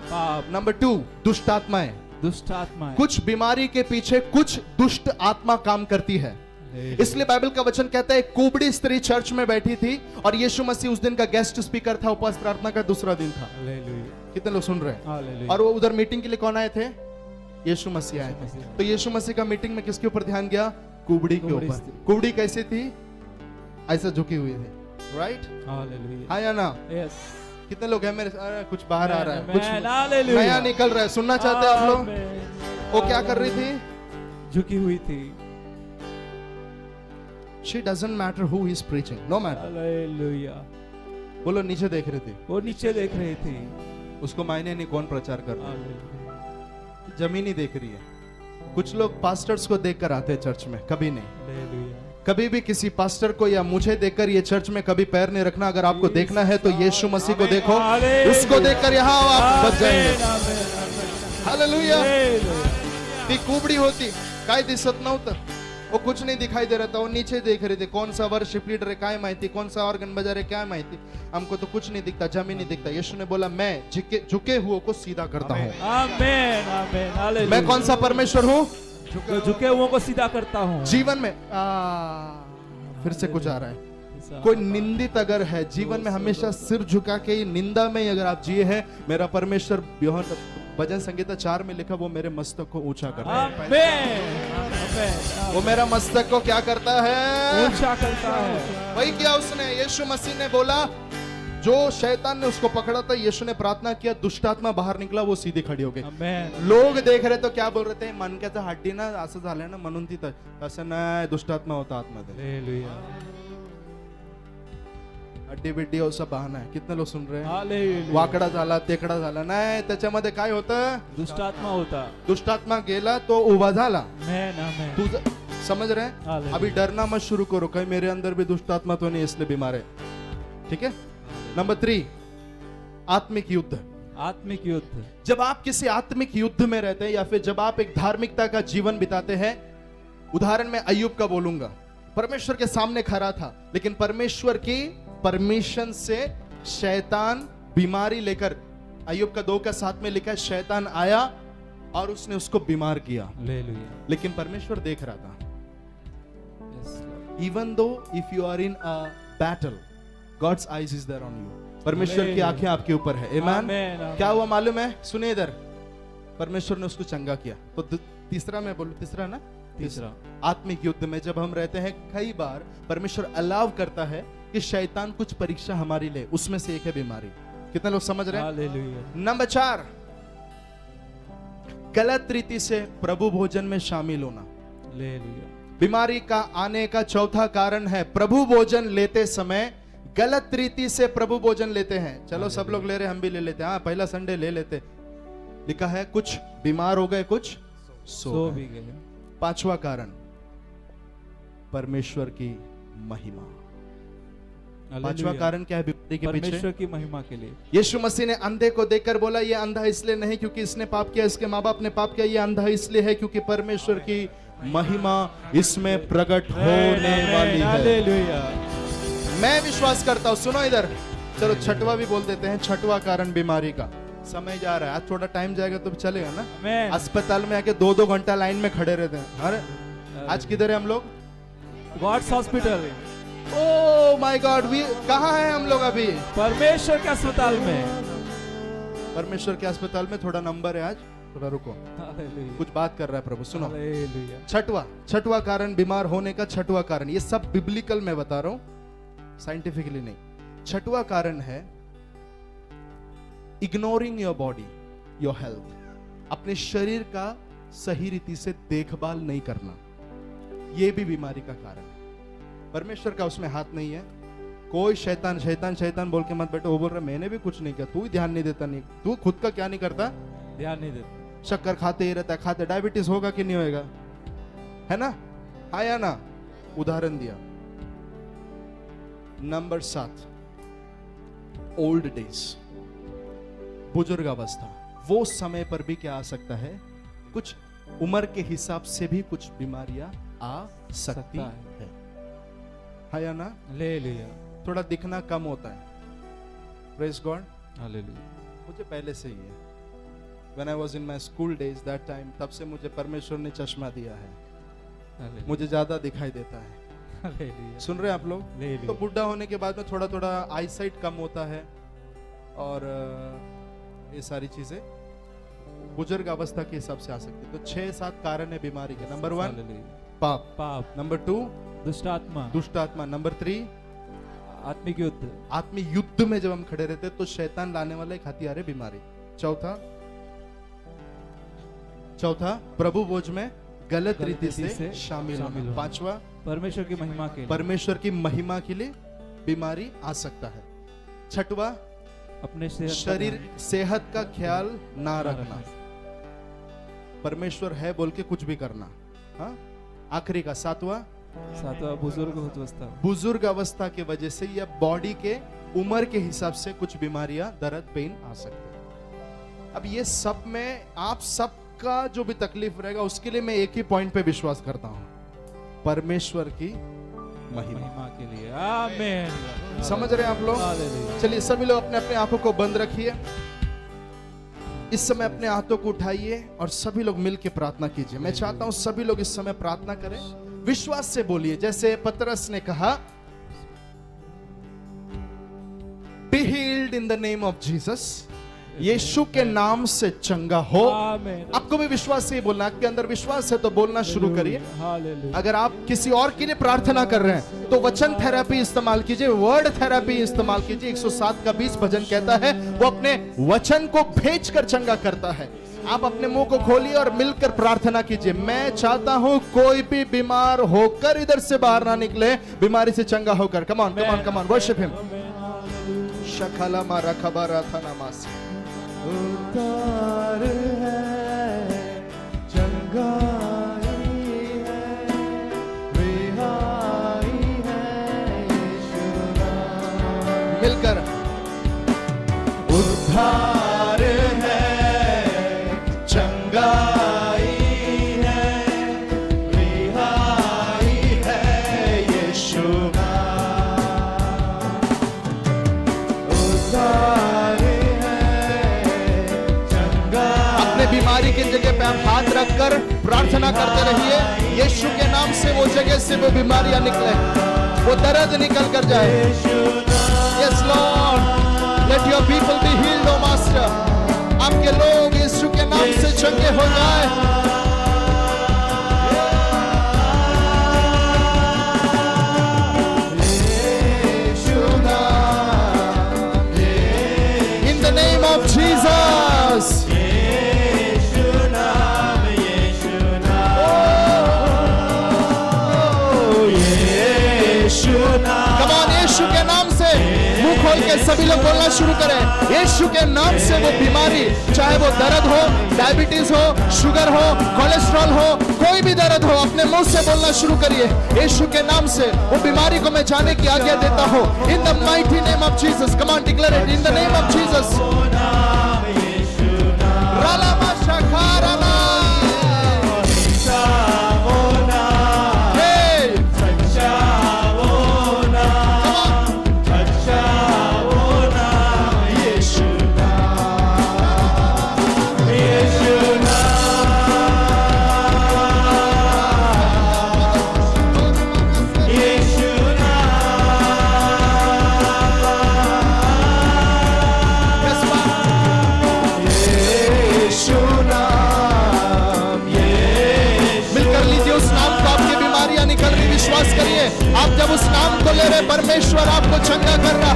पाप।
नंबर 2 दुष्ट आत्माएं।
दुष्ट आत्माएं।
कुछ बीमारी के पीछे कुछ दुष्ट आत्मा काम करती है। इसलिए बाइबल का वचन कहता है कुबड़ी स्त्री चर्च में बैठी थी और यीशु मसीह उस दिन का गेस्ट स्पीकर था, उपवास प्रार्थना का दूसरा दिन था। कितने लोग सुन रहे हैं?
हालेलुया।
और वो उधर मीटिंग के लिए कौन आए थे? यीशु मसीह आए थे। तो यीशु मसीह का मीटिंग में किसके ऊपर ध्यान गया? कुबड़ी के ऊपर। कुबड़ी कैसी थी? ऐसा झुकी हुई थी, राइट?
हालेलुया।
हाँ या ना?
यस।
कितने लोग हैं मेरे? अरे कुछ बाहर आ रहा है, कुछ
हालेलुया।
नया निकल रहा है, सुनना चाहते हैं आप लोग? वो क्या कर रही थी?
झुकी हुई थी।
She doesn't matter who is preaching, no matter.
Hallelujah.
बोलो नीचे देख रही थी,
वो नीचे देख रही थी।
उसको मायने नहीं कौन प्रचार कर रहा है,
हालेलुया।
जमीन ही देख रही है। कुछ लोग पास्टर्स को देखकर आते हैं चर्च में, कभी नहीं।
हालेलुया।
कभी भी किसी पास्टर को या मुझे देखकर ये चर्च में कभी पैर नहीं रखना। अगर आपको देखना है तो यीशु मसीह को देखो, उसको देखकर यहाँ आप बच जाएंगे। हालेलुया। ती कुबड़ी होती, काय दिसत नव्हतं, वो कुछ नहीं दिखाई दे रहा था, वो नीचे देख रहे थे। कौन सा वर्शिप लीडर है काय माहिती, कौन सा ऑर्गन बजा रहे क्या माहिती, हमको तो कुछ नहीं दिखता, जमीन नहीं दिखता। यीशु ने बोला मैं झुके हुओं को सीधा करता हूँ।
आमीन आमीन। हालेलुया।
मैं कौन सा परमेश्वर हूँ?
झुके हुओं को सीधा करता हूँ।
जीवन में फिर से कुछ आ रहा है। कोई निंदित अगर है जीवन में, हमेशा सिर झुका के निंदा में अगर आप जिए हैं, मेरा परमेश्वर भजन संगीता 4 में लिखा, वो मेरे मस्तक को ऊंचा करता है। वो मेरा मस्तक को क्या करता है?
ऊंचा करता है।
वही किया उसने। यीशु मसीह ने बोला, जो शैतान ने उसको पकड़ा था, यीशु ने प्रार्थना किया, दुष्ट आत्मा बाहर निकला, वो सीधी खड़ी हो गई। लोग देख रहे तो क्या बोल रहे थे? मनक्याचं हड्डी ना असं झालंय ना म्हणून ती असं नाही, दुष्ट आत्मा होता आतमध्ये।
हालेलुया।
हड्डी बिड्डी असा बहाना है। कितने लोग सुन रहे हैं?
हालेलुया।
वाकडा झाला, तेकडा झाला, नाही त्याच्यामध्ये काय होतं?
दुष्टात्मा होता।
दुष्टात्मा गेला तो उभा झाला।
आमीन आमीन।
तू समझ रहे हैं?
हालेलुया।
अभी डरना मत शुरू करो, कहीं मेरे अंदर भी दुष्ट आत्मा तो नहीं इसलिए बीमार है। ठीक है। नंबर 3, आत्मिक युद्ध।
आत्मिक युद्ध।
जब आप किसी आत्मिक युद्ध में रहते हैं या फिर जब आप एक धार्मिकता का जीवन बिताते हैं, उदाहरण में अय्यूब का बोलूंगा। परमेश्वर के सामने खड़ा था, लेकिन परमेश्वर की परमिशन से शैतान बीमारी लेकर, अय्यूब का 2:7 में लिखा है, शैतान आया और उसने उसको बीमार किया।
हालेलुया।
लेकिन परमेश्वर देख रहा था। Even though if you are in a battle, God's eyes is there on you. परमेश्वर की आंखें आपके ऊपर है। Amen? क्या हुआ मालूम है? सुनिए इधर, परमेश्वर ने उसको चंगा किया। तो तीसरा मैं बोलूं, तीसरा ना, तीसरा आत्मिक युद्ध में जब हम रहते हैं, कई बार परमेश्वर अलाव करता है कि शैतान कुछ परीक्षा हमारी ले, उसमें से एक है बीमारी। कितने लोग समझ रहे हैं?
हालेलुया।
नंबर 4, गलत रीति से प्रभु भोजन में शामिल होना।
हालेलुया।
बीमारी का आने का चौथा कारण है प्रभु भोजन लेते समय गलत रीति से प्रभु भोजन लेते हैं। चलो सब लोग ले रहे, हम भी ले लेते हैं। हाँ, पहला संडे ले लेते। लिखा है कुछ बीमार हो गए, कुछ सो भी गए। 5वां कारण, परमेश्वर की महिमा। 5वां कारण क्या है बीमारी के पीछे?
परमेश्वर की महिमा के लिए।
यीशु मसीह ने अंधे को देखकर बोला, ये अंधा इसलिए नहीं क्योंकि इसने पाप किया, इसके माँ बाप ने पाप किया, ये अंधा इसलिए है क्योंकि परमेश्वर की महिमा इसमें प्रकट होने वाली है।
हालेलुया।
मैं विश्वास करता हूं। सुनो इधर, चलो 6वां भी बोल देते हैं। 6वां कारण बीमारी का। समय जा रहा है, आज थोड़ा टाइम जाएगा तो चलेगा ना। अस्पताल में आके 2-2 घंटा लाइन में खड़े रहते हैं। अरे आज किधर है हम लोग?
God's hospital.
Oh my God, कहाँ है हम लोग अभी?
परमेश्वर के अस्पताल में।
परमेश्वर के अस्पताल में। थोड़ा नंबर है आज, थोड़ा रुको, कुछ बात कर रहा है प्रभु। सुनो, 6वां कारण बीमार होने का। 6वां कारण, ये सब बिब्लिकल में बता रहा हूं, साइंटिफिकली नहीं। 6वां कारण है ignoring your body, your health. अपने शरीर का सही रीति से देखभाल नहीं करना, यह भी बीमारी का कारण है। परमेश्वर का उसमें हाथ नहीं है। कोई शैतान शैतान शैतान बोल के मत बैठो। वो बोल रहा मैंने भी कुछ नहीं किया, तू ही ध्यान नहीं देता। नहीं, तू खुद का क्या नहीं करता?
ध्यान नहीं देता।
शक्कर खाते ही रहता, खाते। डायबिटीज होगा कि नहीं होगा? है ना? आया ना? उदाहरण दिया। नंबर 7, ओल्ड डेज, बुजुर्ग अवस्था। वो समय पर भी क्या आ सकता है? कुछ उम्र के हिसाब से भी कुछ बीमारियां आ सकती है। या ना? ले लिया। थोड़ा दिखना कम होता है। Praise God. हालेलुया। मुझे पहले से ही है। When I was in my school days, that time, तब से मुझे परमेश्वर ने चश्मा दिया है।
हालेलुया,
मुझे ज्यादा दिखाई देता है।
हालेलुया,
सुन रहे हैं आप लोग?
हालेलुया।
तो बुढ़ा होने के बाद में थोड़ा थोड़ा आईसाइट कम होता है और ये सारी चीजें बुजुर्ग अवस्था के हिसाब से आ सकती है। तो 6-7 कारण है बीमारी के। Number 1
hallelujah.
पाप,
पाप,
नंबर 2
दुष्ट आत्मा,
दुष्ट आत्मा, नंबर 3
आत्मिक युद्ध,
आत्मिक युद्ध में जब हम खड़े रहते हैं तो शैतान लाने वाला एक हथियार है बीमारी। चौथा प्रभु बोझ में गलत रीति से शामिल होना। 5वां
परमेश्वर की महिमा के लिए,
परमेश्वर की महिमा के लिए बीमारी आ सकता है। 6वां
अपने
शरीर सेहत का ख्याल ना रखना, परमेश्वर है बोल के कुछ भी करना। हाँ, आखिरी का 7वां
बुजुर्ग अवस्था,
बुजुर्ग अवस्था के वजह से या बॉडी के उम्र के हिसाब से कुछ बीमारियां, दर्द, पेन आ सकते हैं। अब ये सब में आप सबका जो भी तकलीफ रहेगा उसके लिए मैं एक ही पॉइंट पे विश्वास करता हूं, परमेश्वर की महिमा।
महिमा के लिए। आमीन।
समझ रहे हैं आप लोग?
हालेलुया।
चलिए सभी लोग अपने अपने आंखों को बंद रखिए। इस समय अपने हाथों को उठाइए और सभी लोग मिलकर प्रार्थना कीजिए। मैं चाहता हूं सभी लोग इस समय प्रार्थना करें, विश्वास से बोलिए। जैसे पतरस ने कहा, be healed in the name of Jesus, Yeshu के नाम से चंगा हो।
आमीन।
आपको भी विश्वास से ही बोलना, आपके अंदर विश्वास है तो बोलना शुरू करिए।
हालेलुया।
अगर आप किसी और के लिए प्रार्थना कर रहे हैं तो वचन थेरेपी इस्तेमाल कीजिए, वर्ड थेरेपी इस्तेमाल कीजिए। 107 का 20 भजन कहता है वो अपने वचन को भेजकर चंगा करता है। आप अपने मुंह को खोलिए और मिलकर प्रार्थना कीजिए। मैं चाहता हूं कोई भी बीमार होकर इधर से बाहर ना निकले, बीमारी से चंगा होकर। Come on, come on, come on, worship him. शखला मारा खबरा था नमास उतार है, चंगाई है, रिहाई है यीशु नाम। मिलकर उद्धार है, चंगाई है, रिहाई है यीशु नाम। उद्धार बीमारी की जगह पे आप हाथ रखकर प्रार्थना करते रहिए। यीशु के नाम से वो जगह से वो बीमारियां निकले, वो दर्द निकल कर जाए। Yes lord, let your people be healed oh master. आपके लोग यीशु के नाम से चंगे हो जाए। In the name of Jesus. Yeshu के नाम से मुंह खोल के सभी लोग बोलना शुरू करें। यीशु के नाम से वो बीमारी, चाहे वो दर्द हो, डायबिटीज हो, शुगर हो, कोलेस्ट्रॉल हो, कोई भी दर्द हो, अपने मुंह से बोलना शुरू करिए। यीशु के नाम से वो बीमारी को मैं जाने की आज्ञा देता हूँ। In the mighty name of Jesus. Come on, declare it in the name of Jesus. आप जब उस नाम को ले रहे, परमेश्वर आपको चंगा कर रहा।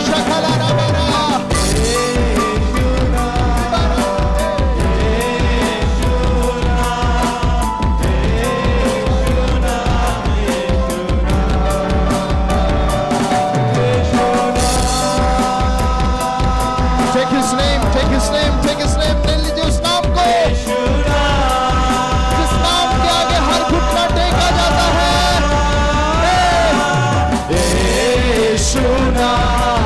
शखला रबारा Take his name, take his name, take his name। ले लीजिए उस नाम को, जिस नाम के आगे हर घुटना टेका जाता है। यीशु नाम।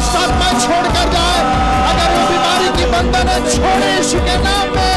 दुष्ट आत्माएं छोड़कर जाए। अगर वो बीमारी की बंधन है, छोड़े यीशु के नाम में।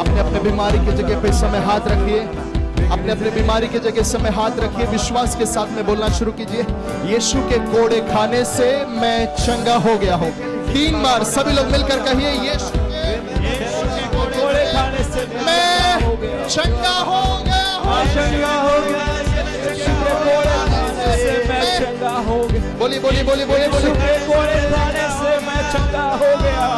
अपने अपने बीमारी की जगह पे समय हाथ रखिए। अपने अपने बीमारी की जगह समय हाथ रखिए। विश्वास के साथ में बोलना शुरू कीजिए, यीशु के कोड़े खाने से मैं चंगा हो गया हूँ। 3 बार सभी लोग मिलकर कहिए, यीशु के कोड़े खाने से मैं चंगा हो गया हूँ।
चंगा हो गया, यीशु के कोड़े खाने से मैं चंगा हो गया।
बोली बोली बोली बोली बोली।
यीशु के कोड़े खाने से मैं चंगा हो गया।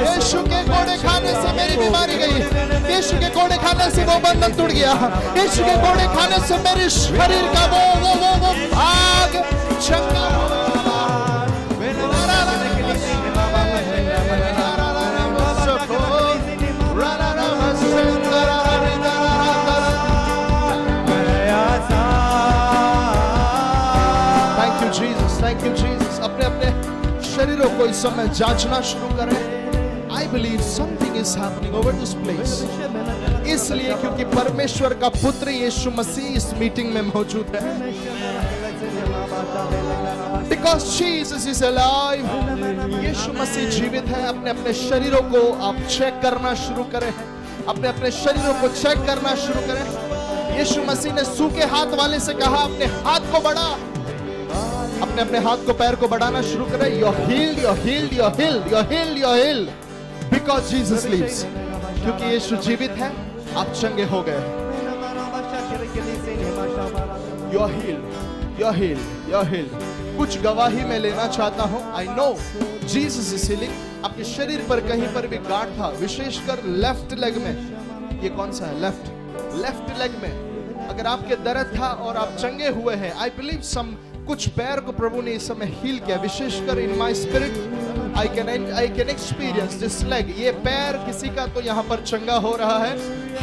यीशु के कोड़े खाने से मेरी बीमारी गई। यीशु के कोड़े खाने से वो बंधन टूट गया। यीशु के कोड़े खाने से मेरे शरीर का वो भाग चंगा हो गया। Thank you Jesus, thank you Jesus. अपने अपने शरीरों को इस समय जांचना शुरू करें। I believe something is happening over this place. इसलिए क्योंकि परमेश्वर का पुत्र यीशु मसीह इस मीटिंग में मौजूद है। Because Jesus is alive. यीशु मसीह जीवित है। अपने अपने शरीरों को आप चेक करना शुरू करें। अपने अपने शरीरों को चेक करना शुरू करें। यीशु मसीह ने सूखे हाथ वाले से कहा, अपने हाथ को बढ़ा। अपने अपने हाथ को पैर को बढ़ाना शुरू करें। You're healed, you're healed, you're healed, you're healed, you're healed. Because Jesus lives. क्योंकि यीशु जीवित है, आप चंगे हो गए। You're healed, you're healed, you're healed. कुछ गवाही मैं लेना चाहता हूँ। I know Jesus is healing. आपके शरीर पर कहीं पर भी गांठ था, विशेषकर लेफ्ट लेग में। ये कौन सा है? लेफ्ट लेग में अगर आपके दर्द था और आप चंगे हुए हैं, I believe कुछ पैर को प्रभु ने इस समय हील किया। विशेषकर in my spirit I can experience this leg. ये पैर किसी का तो यहाँ पर चंगा हो रहा है।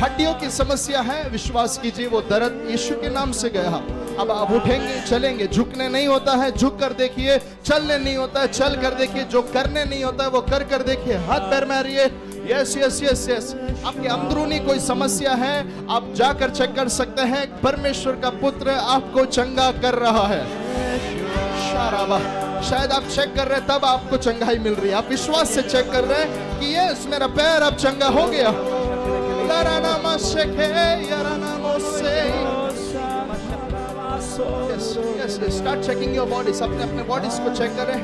हड्डियों की समस्या है, विश्वास कीजिए वो दर्द यीशु के नाम से गया। अब आप उठेंगे, चलेंगे। झुकने नहीं होता है, झुक कर देखिए। चलने नहीं होता है, चल कर देखिए। जो करने नहीं होता है वो कर देखिए। हाथ पैर मारिए। Yes yes yes yes. आपके अंदरूनी कोई समस्या है, आप जाकर चेक कर सकते हैं। परमेश्वर का पुत्र आपको चंगा कर रहा है। शाराबा। शायद आप चेक कर रहे हैं तब आपको चंगाई मिल रही है। आप विश्वास से चेक कर रहे हैं कि यस मेरा पैर अब चंगा हो गया। Start checking your bodies. अपने अपने बॉडीज को चेक करें।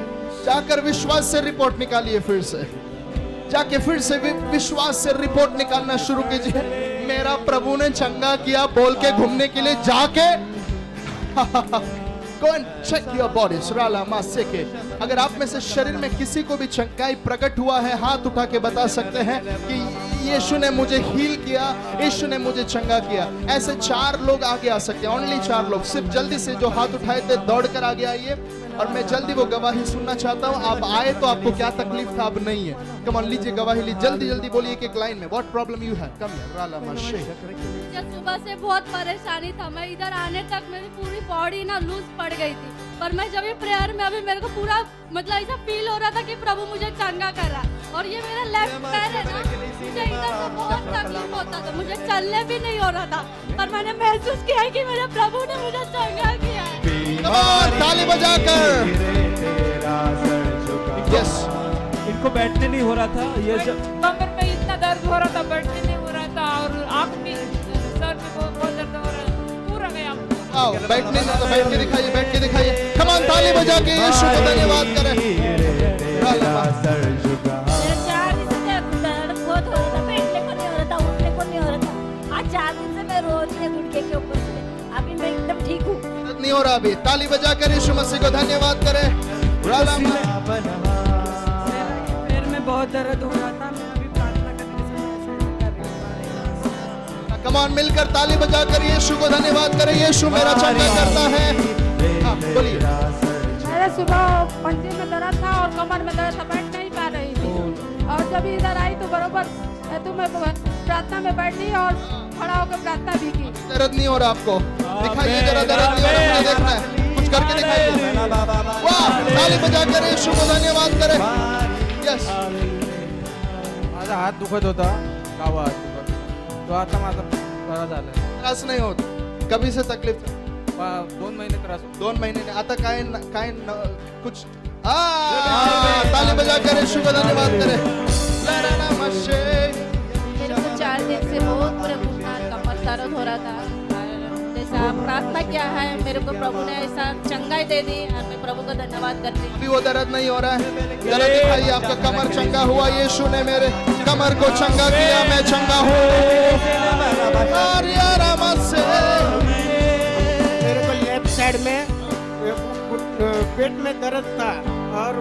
जाकर विश्वास से रिपोर्ट निकालिए। फिर से जाके फिर से विश्वास से रिपोर्ट निकालना शुरू कीजिए। मेरा प्रभु ने चंगा किया बोल के घूमने के लिए जाके Go and check your bodies. अगर आप में से शरीर में किसी को भी चंगाई प्रकट हुआ है, हाथ उठा के बता सकते हैं कि यीशु ने मुझे हील किया, यीशु ने मुझे चंगा किया। ऐसे 4 लोग आगे आ सकते हैं। ओनली 4 लोग। सिर्फ जल्दी से जो हाथ उठाए थे दौड़कर आगे आइए और मैं जल्दी वो गवाही सुनना चाहता हूँ। आप आए तो आपको क्या तकलीफ था, अब नहीं है। कम ऑन लीजिए गवाही ली। जल्दी जल्दी बोलिए एक लाइन में। What problem you have? Come here.
सुबह से बहुत परेशानी था। मैं इधर आने तक मेरी पूरी बॉडी ना लूज पड़ गई थी। पर मैं जब ये प्रेयर में अभी मेरे को पूरा मतलब ऐसा फील हो रहा था कि प्रभु मुझे चंगा कर रहा। और ये मेरा लेफ्ट पैर है ना, मुझे इधर से बहुत तकलीफ होता था, मुझे चलने भी नहीं हो रहा था। पर मैंने महसूस किया कि मेरे प्रभु ने मुझे चंगा किया है।
ताली बजाकर। यस।
इनको बैठने नहीं हो रहा था। ये
कमर में इतना दर्द हो रहा था, बैठने नहीं हो रहा था। और आँख में, सर में बहुत दर्द हो रहा था। पूरा गया।
आओ बैठने नहीं तो बैठ के दिखाइए, बैठ के दिखाइए। कम ऑन ताली बजा के यीशु को धन्यवाद करें।
मेरे 4 दिन से दर्द बहुत हो रहा था, बैठने को नहीं हो रहा था, उठने को नहीं हो रहा था। आज 4 दिन से
नहीं हो रहा अभी। ताली बजाकर यीशु मसीह को धन्यवाद करें।
पैर में बहुत दर्द हो रहा था, मैं अभी प्रार्थना करने से कर रही हूँ।
कम ऑन, मिलकर ताली बजाकर यीशु को धन्यवाद करें। यीशु मेरा चंगा करता है। हाँ, बोलिए।
मेरे सुबह पंजे में दर्द था और कमर में दर्द था, बैठ नहीं पा रही थी। और जब इधर आई तो बरोबर तो मैं प्रार्थना में बैठी और खड़ा होकर प्रार्थना भी की।
दर्द नहीं हो रहा आपको? दिखाइए जरा, दर्द नहीं हो रहा, मुझे देखना है, कुछ करके दिखाइए। वाह, ताली बजाकर यीशु को धन्यवाद करें। यस,
माझा हात दुखत होता, डावा हात दुखत, तो आता माझा बरा झालाय.
त्रास नाही होत? कभी से तकलीफ?
2 महिने त्रास.
2 महीने ने आता काय कुछ ताली बजाकर यीशु को धन्यवाद करें।
मेरे को 4 दिन से बहुत पूरे घुटना कमर दर्द हो रहा था। जैसा प्रार्थना किया है, मेरे को प्रभु ने ऐसा चंगाई दे दी और मैं प्रभु का धन्यवाद करती हूँ।
अभी वो दर्द नहीं हो रहा है? जरा दिखाइए, आपका कमर चंगा हुआ। यीशु ने मेरे कमर को चंगा किया, मैं चंगा हूँ।
मेरे को लेफ्ट साइड में पेट में दर्द था और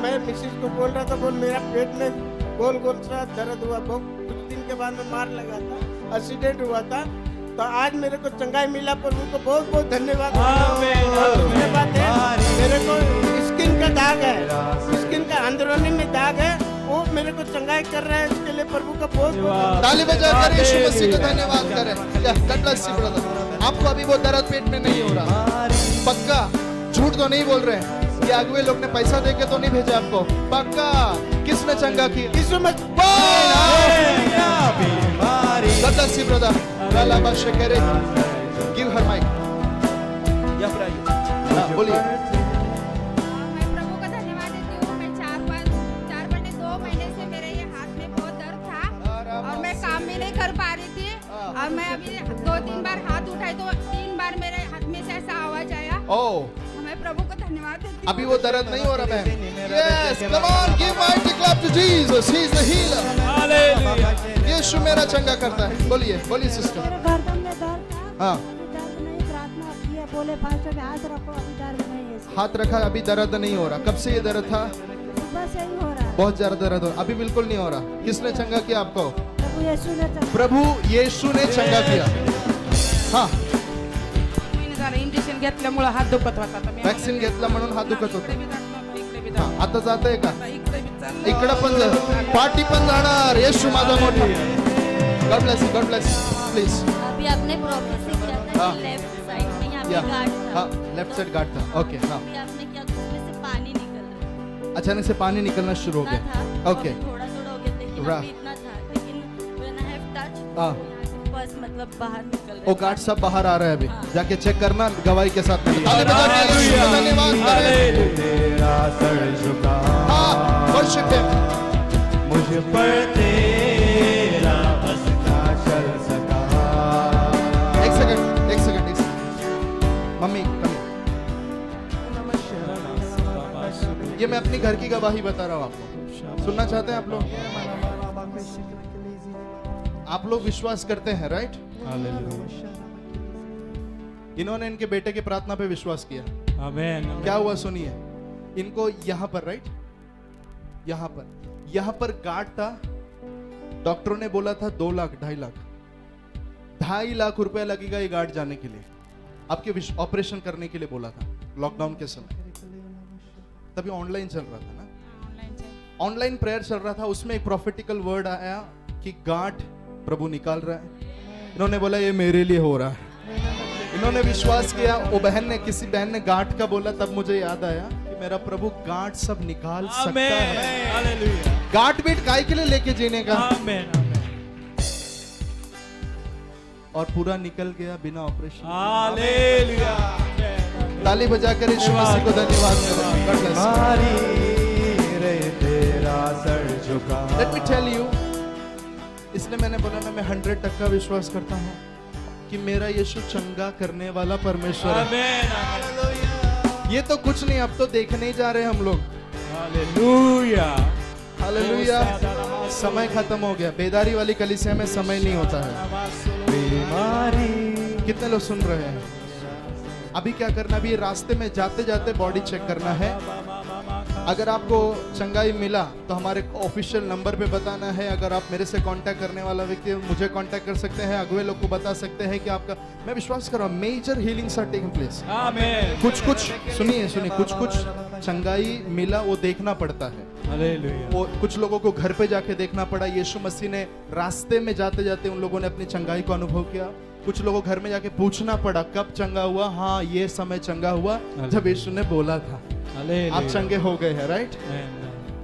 मैं मिसेज को बोल रहा था, बोल मेरा पेट में गोल गोल सा दर्द हुआ। बहुत कुछ दिन के बाद में मार लगा था, एक्सीडेंट हुआ था। तो आज मेरे को चंगाई मिला, पर उनको बहुत बहुत धन्यवाद। दूसरी बात है, मेरे को स्किन का दाग है, स्किन का अंदरूनी में दाग है, वो मेरे को चंगाई कर रहा है। इसके लिए प्रभु का बहुत बहुत
ताली बजाकर यीशु मसीह को धन्यवाद करें। God bless you brother. आपको अभी वो दर्द पेट में नहीं हो रहा? पक्का? झूठ तो नहीं बोल रहे हैं? ये अगुए लोग ने पैसा देके तो नहीं भेजा आपको? पक्का? किसने चंगा किया? Yeshu Masih. God bless you brother. लाला शेकरे, गिव हर माइक। बोलिए।
मैं प्रभु का धन्यवाद देती हूँ। मैं 2 महीने से मेरे ये हाथ में बहुत दर्द था और मैं काम भी नहीं कर पा रही थी। और मैं अभी 2-3 बार हाथ उठाई तो 3 बार मेरे हाथ में से ऐसा आवाज आया। मैं प्रभु को धन्यवाद देती हूँ।
अभी वो दर्द नहीं हो रहा बहन? Yes, come on, give mighty clap to Jesus. He is the healer. Hallelujah. यीशु मेरा चंगा करता है। बोलिए, बोलिए सिस्टर।
मेरे गर्दन में दर्द था,
हाँ।
दर्द नहीं, प्रार्थना किया, बोले पास्टर में हाथ रखो, अभी दर्द नहीं है।
हाथ रखा, अभी दर्द नहीं हो रहा। कब से ये दर्द था?
सुबह से ही हो रहा है।
बहुत ज्यादा दर्द हो रहा, अभी बिल्कुल नहीं हो रहा। किसने चंगा किया आपको?
प्रभु यीशु ने
प्रभु यीशु ने चंगा किया। हाँ,
इंजेक्शन घेतल्यामुळे हात दुखत होता.
वॅक्सिन घेतला म्हणून हात दुखत होता.
इकडे बी
हाँ, आता जातंय का?
इकडे बी चाललं.
इकडं पण जा, पाठी पण जाणार। यीशु माझा मोठा। God bless you, God bless you, please.
अभी आपने प्रोग्रेसिव किया था कि लेफ्ट साइड में यहाँ पे गार्ड था।
हाँ, लेफ्ट साइड गार्ड था। ओके, हाँ।
अभी आपने किया तो उसमें से पानी निकल रहा है।
अचानक से पानी निकलना शुरू हो
इतना
गया।
था,
ओके,
अभी थोड़ा थोड़ा हो गया, लेकिन
रा-
अभी इतना था। लेकिन when I have touched,
हाँ।
यहाँ से बस मतलब बाहर निकल रहा है।
वो गार्ड सब बाहर आ रहा है अभी। जाके चेक करना गवाही के साथ में। ताली बजा के यीशु का धन्यवाद करें।
तेरा सर झुका,
हाँ, worship him।
मुझ पर तेरा बस ना चल सका।
एक सेकंड, एक सेकंड, एक सेकंड। मम्मी कम। ये मैं अपनी घर की गवाही बता रहा हूँ आपको। सुनना चाहते हैं आप लोग? आप लोग विश्वास करते हैं, राइट? इन्होंने इनके बेटे की प्रार्थना पे विश्वास किया।
आमेन।
क्या हुआ सुनिए। इनको यहाँ पर, राइट, यहाँ पर गार्ड था। डॉक्टरों ने बोला था 2 लाख 2.5 लाख 2.5 लाख रुपया लगेगा ये गार्ड जाने के लिए, आपके ऑपरेशन करने के लिए बोला था। लॉकडाउन के समय तभी ऑनलाइन चल रहा था ना, ऑनलाइन प्रेयर चल रहा था। उसमें एक प्रॉफिटिकल वर्ड आया कि गार्ड प्रभु निकाल रहा है। इन्होंने बोला ये मेरे लिए हो रहा है। इन्होंने विश्वास किया। वो बहन ने, किसी बहन ने गांठ का बोला, तब मुझे याद आया कि मेरा प्रभु गांठ सब निकाल सकता है।
हालेलुया।
गांठ बीट काय के लिए लेके जीने का?
आमेन।
और पूरा निकल गया बिना ऑपरेशन।
हालेलुया।
ताली बजाकर यीशु मसीह को धन्यवाद करें। God bless you.
मारी रे तेरा सर झुका।
Let me tell you, इसलिए मैंने बोला ना, मैं 100% विश्वास करता हूँ कि मेरा यीशु चंगा करने वाला परमेश्वर है।
आमेन।
ये तो कुछ नहीं, अब तो देखने ही जा रहे हैं हम लोग।
हालेलुया।
हालेलुया। समय खत्म हो गया। बेदारी वाली कलीसिया में समय नहीं होता है।
बीमारी
कितने लोग सुन रहे हैं? अभी क्या करना, अभी रास्ते में जाते जाते बॉडी चेक करना है। अगर आपको चंगाई मिला तो हमारे ऑफिशियल नंबर पे बताना है। अगर आप मेरे से कांटेक्ट करने वाला व्यक्ति मुझे कांटेक्ट कर सकते हैं, अगले लोग को बता सकते हैं कि आपका, मैं विश्वास कर रहा हूँ major healings are taking place.
आमीन।
कुछ सुनिए कुछ चंगाई मिला वो देखना पड़ता है।
हालेलुया।
वो कुछ लोगों को घर पे जाके देखना पड़ा। यीशु मसीह ने रास्ते में जाते जाते उन लोगों ने अपनी चंगाई को अनुभव किया। कुछ लोगों को घर में जाके पूछना पड़ा कब चंगा हुआ, हाँ ये समय चंगा हुआ जब यीशु ने बोला था। आप चंगे हो गए हैं, राइट?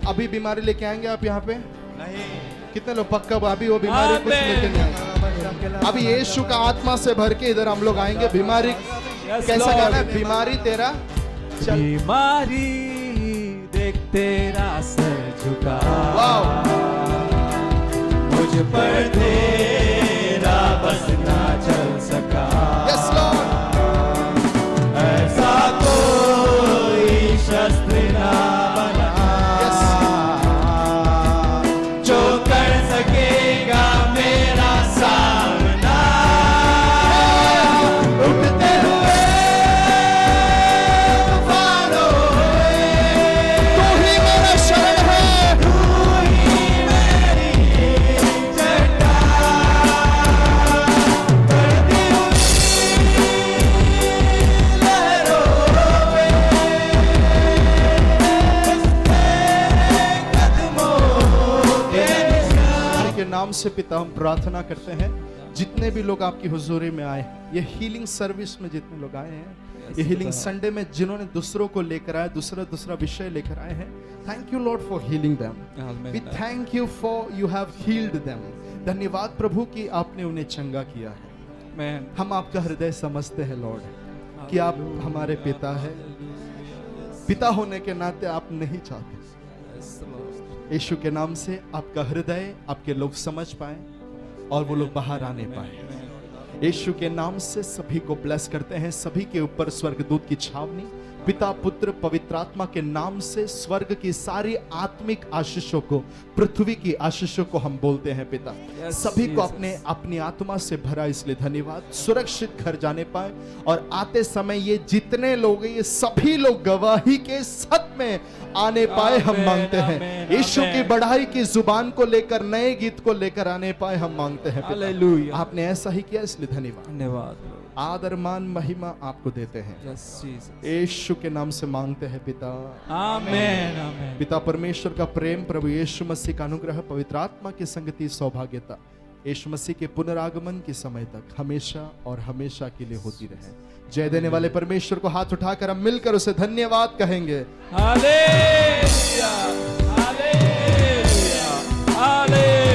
अभी बीमारी लेके आएंगे आप यहाँ पे? नहीं। कितने लोग पक्का अभी वो बीमारी कुछ लेके नहीं आएंगे? अभी यीशु का आत्मा से भर के इधर हम लोग आएंगे। बीमारी कैसा गाना है? बीमारी तेरा
बीमारी देख तेरा सर झुका,
मुझ पर तेरा बस ना चल सका।
Yes Lord.
ऐसा कोई शस्त्र ना बना जो कर सकेगा मेरा सामना। उठते हुए तूफानों में
तू ही मेरा शरण है।
तू ही मेरी चट्टान। बढ़ती हुई लहरों में कदमों के निशान।
के नाम से पिता हम प्रार्थना करते हैं, जितने भी लोग आपकी हुजूरी में आए, ये हीलिंग सर्विस में जितने लोग आए हैं, ये हीलिंग संडे में जिन्होंने दूसरों को लेकर आए, दूसरा विषय लेकर आए हैं, thank you Lord for healing them. We thank you for you have healed them. धन्यवाद प्रभु कि आपने उन्हें चंगा किया है। हम आपका हृदय समझते हैं लॉर्ड कि आप हमारे पिता है। पिता होने के नाते आप नहीं चाहते यीशु के नाम से आपका हृदय आपके लोग समझ पाए और वो लोग बाहर आने पाए। यीशु के नाम से सभी को ब्लेस करते हैं। सभी के ऊपर स्वर्गदूत की छावनी, पिता पुत्र पवित्र आत्मा के नाम से स्वर्ग की सारी आत्मिक आशीषों को, पृथ्वी की आशीषों को हम बोलते हैं पिता। सभी को अपने अपनी आत्मा से भरा, इसलिए धन्यवाद। सुरक्षित घर जाने पाए और आते समय ये जितने लोग हैं ये सभी लोग गवाही के सत में आने पाए हम मांगते हैं। यीशु की बढ़ाई की जुबान को लेकर, नए गीत को लेकर आने पाए हम मांगते हैं पिता। आपने ऐसा ही किया इसलिए धन्यवाद। आदर मान महिमा आपको देते हैं। यीशु के नाम से मांगते हैं पिता, आमेन। पिता परमेश्वर का प्रेम, प्रभु यीशु मसीह का अनुग्रह, पवित्र आत्मा की संगति, सौभाग्यता यीशु मसीह के पुनरागमन के समय तक हमेशा और हमेशा के लिए होती रहे। जय देने वाले परमेश्वर को हाथ उठाकर हम मिलकर उसे धन्यवाद कहेंगे।
Hallelujah, hallelujah, hallelujah.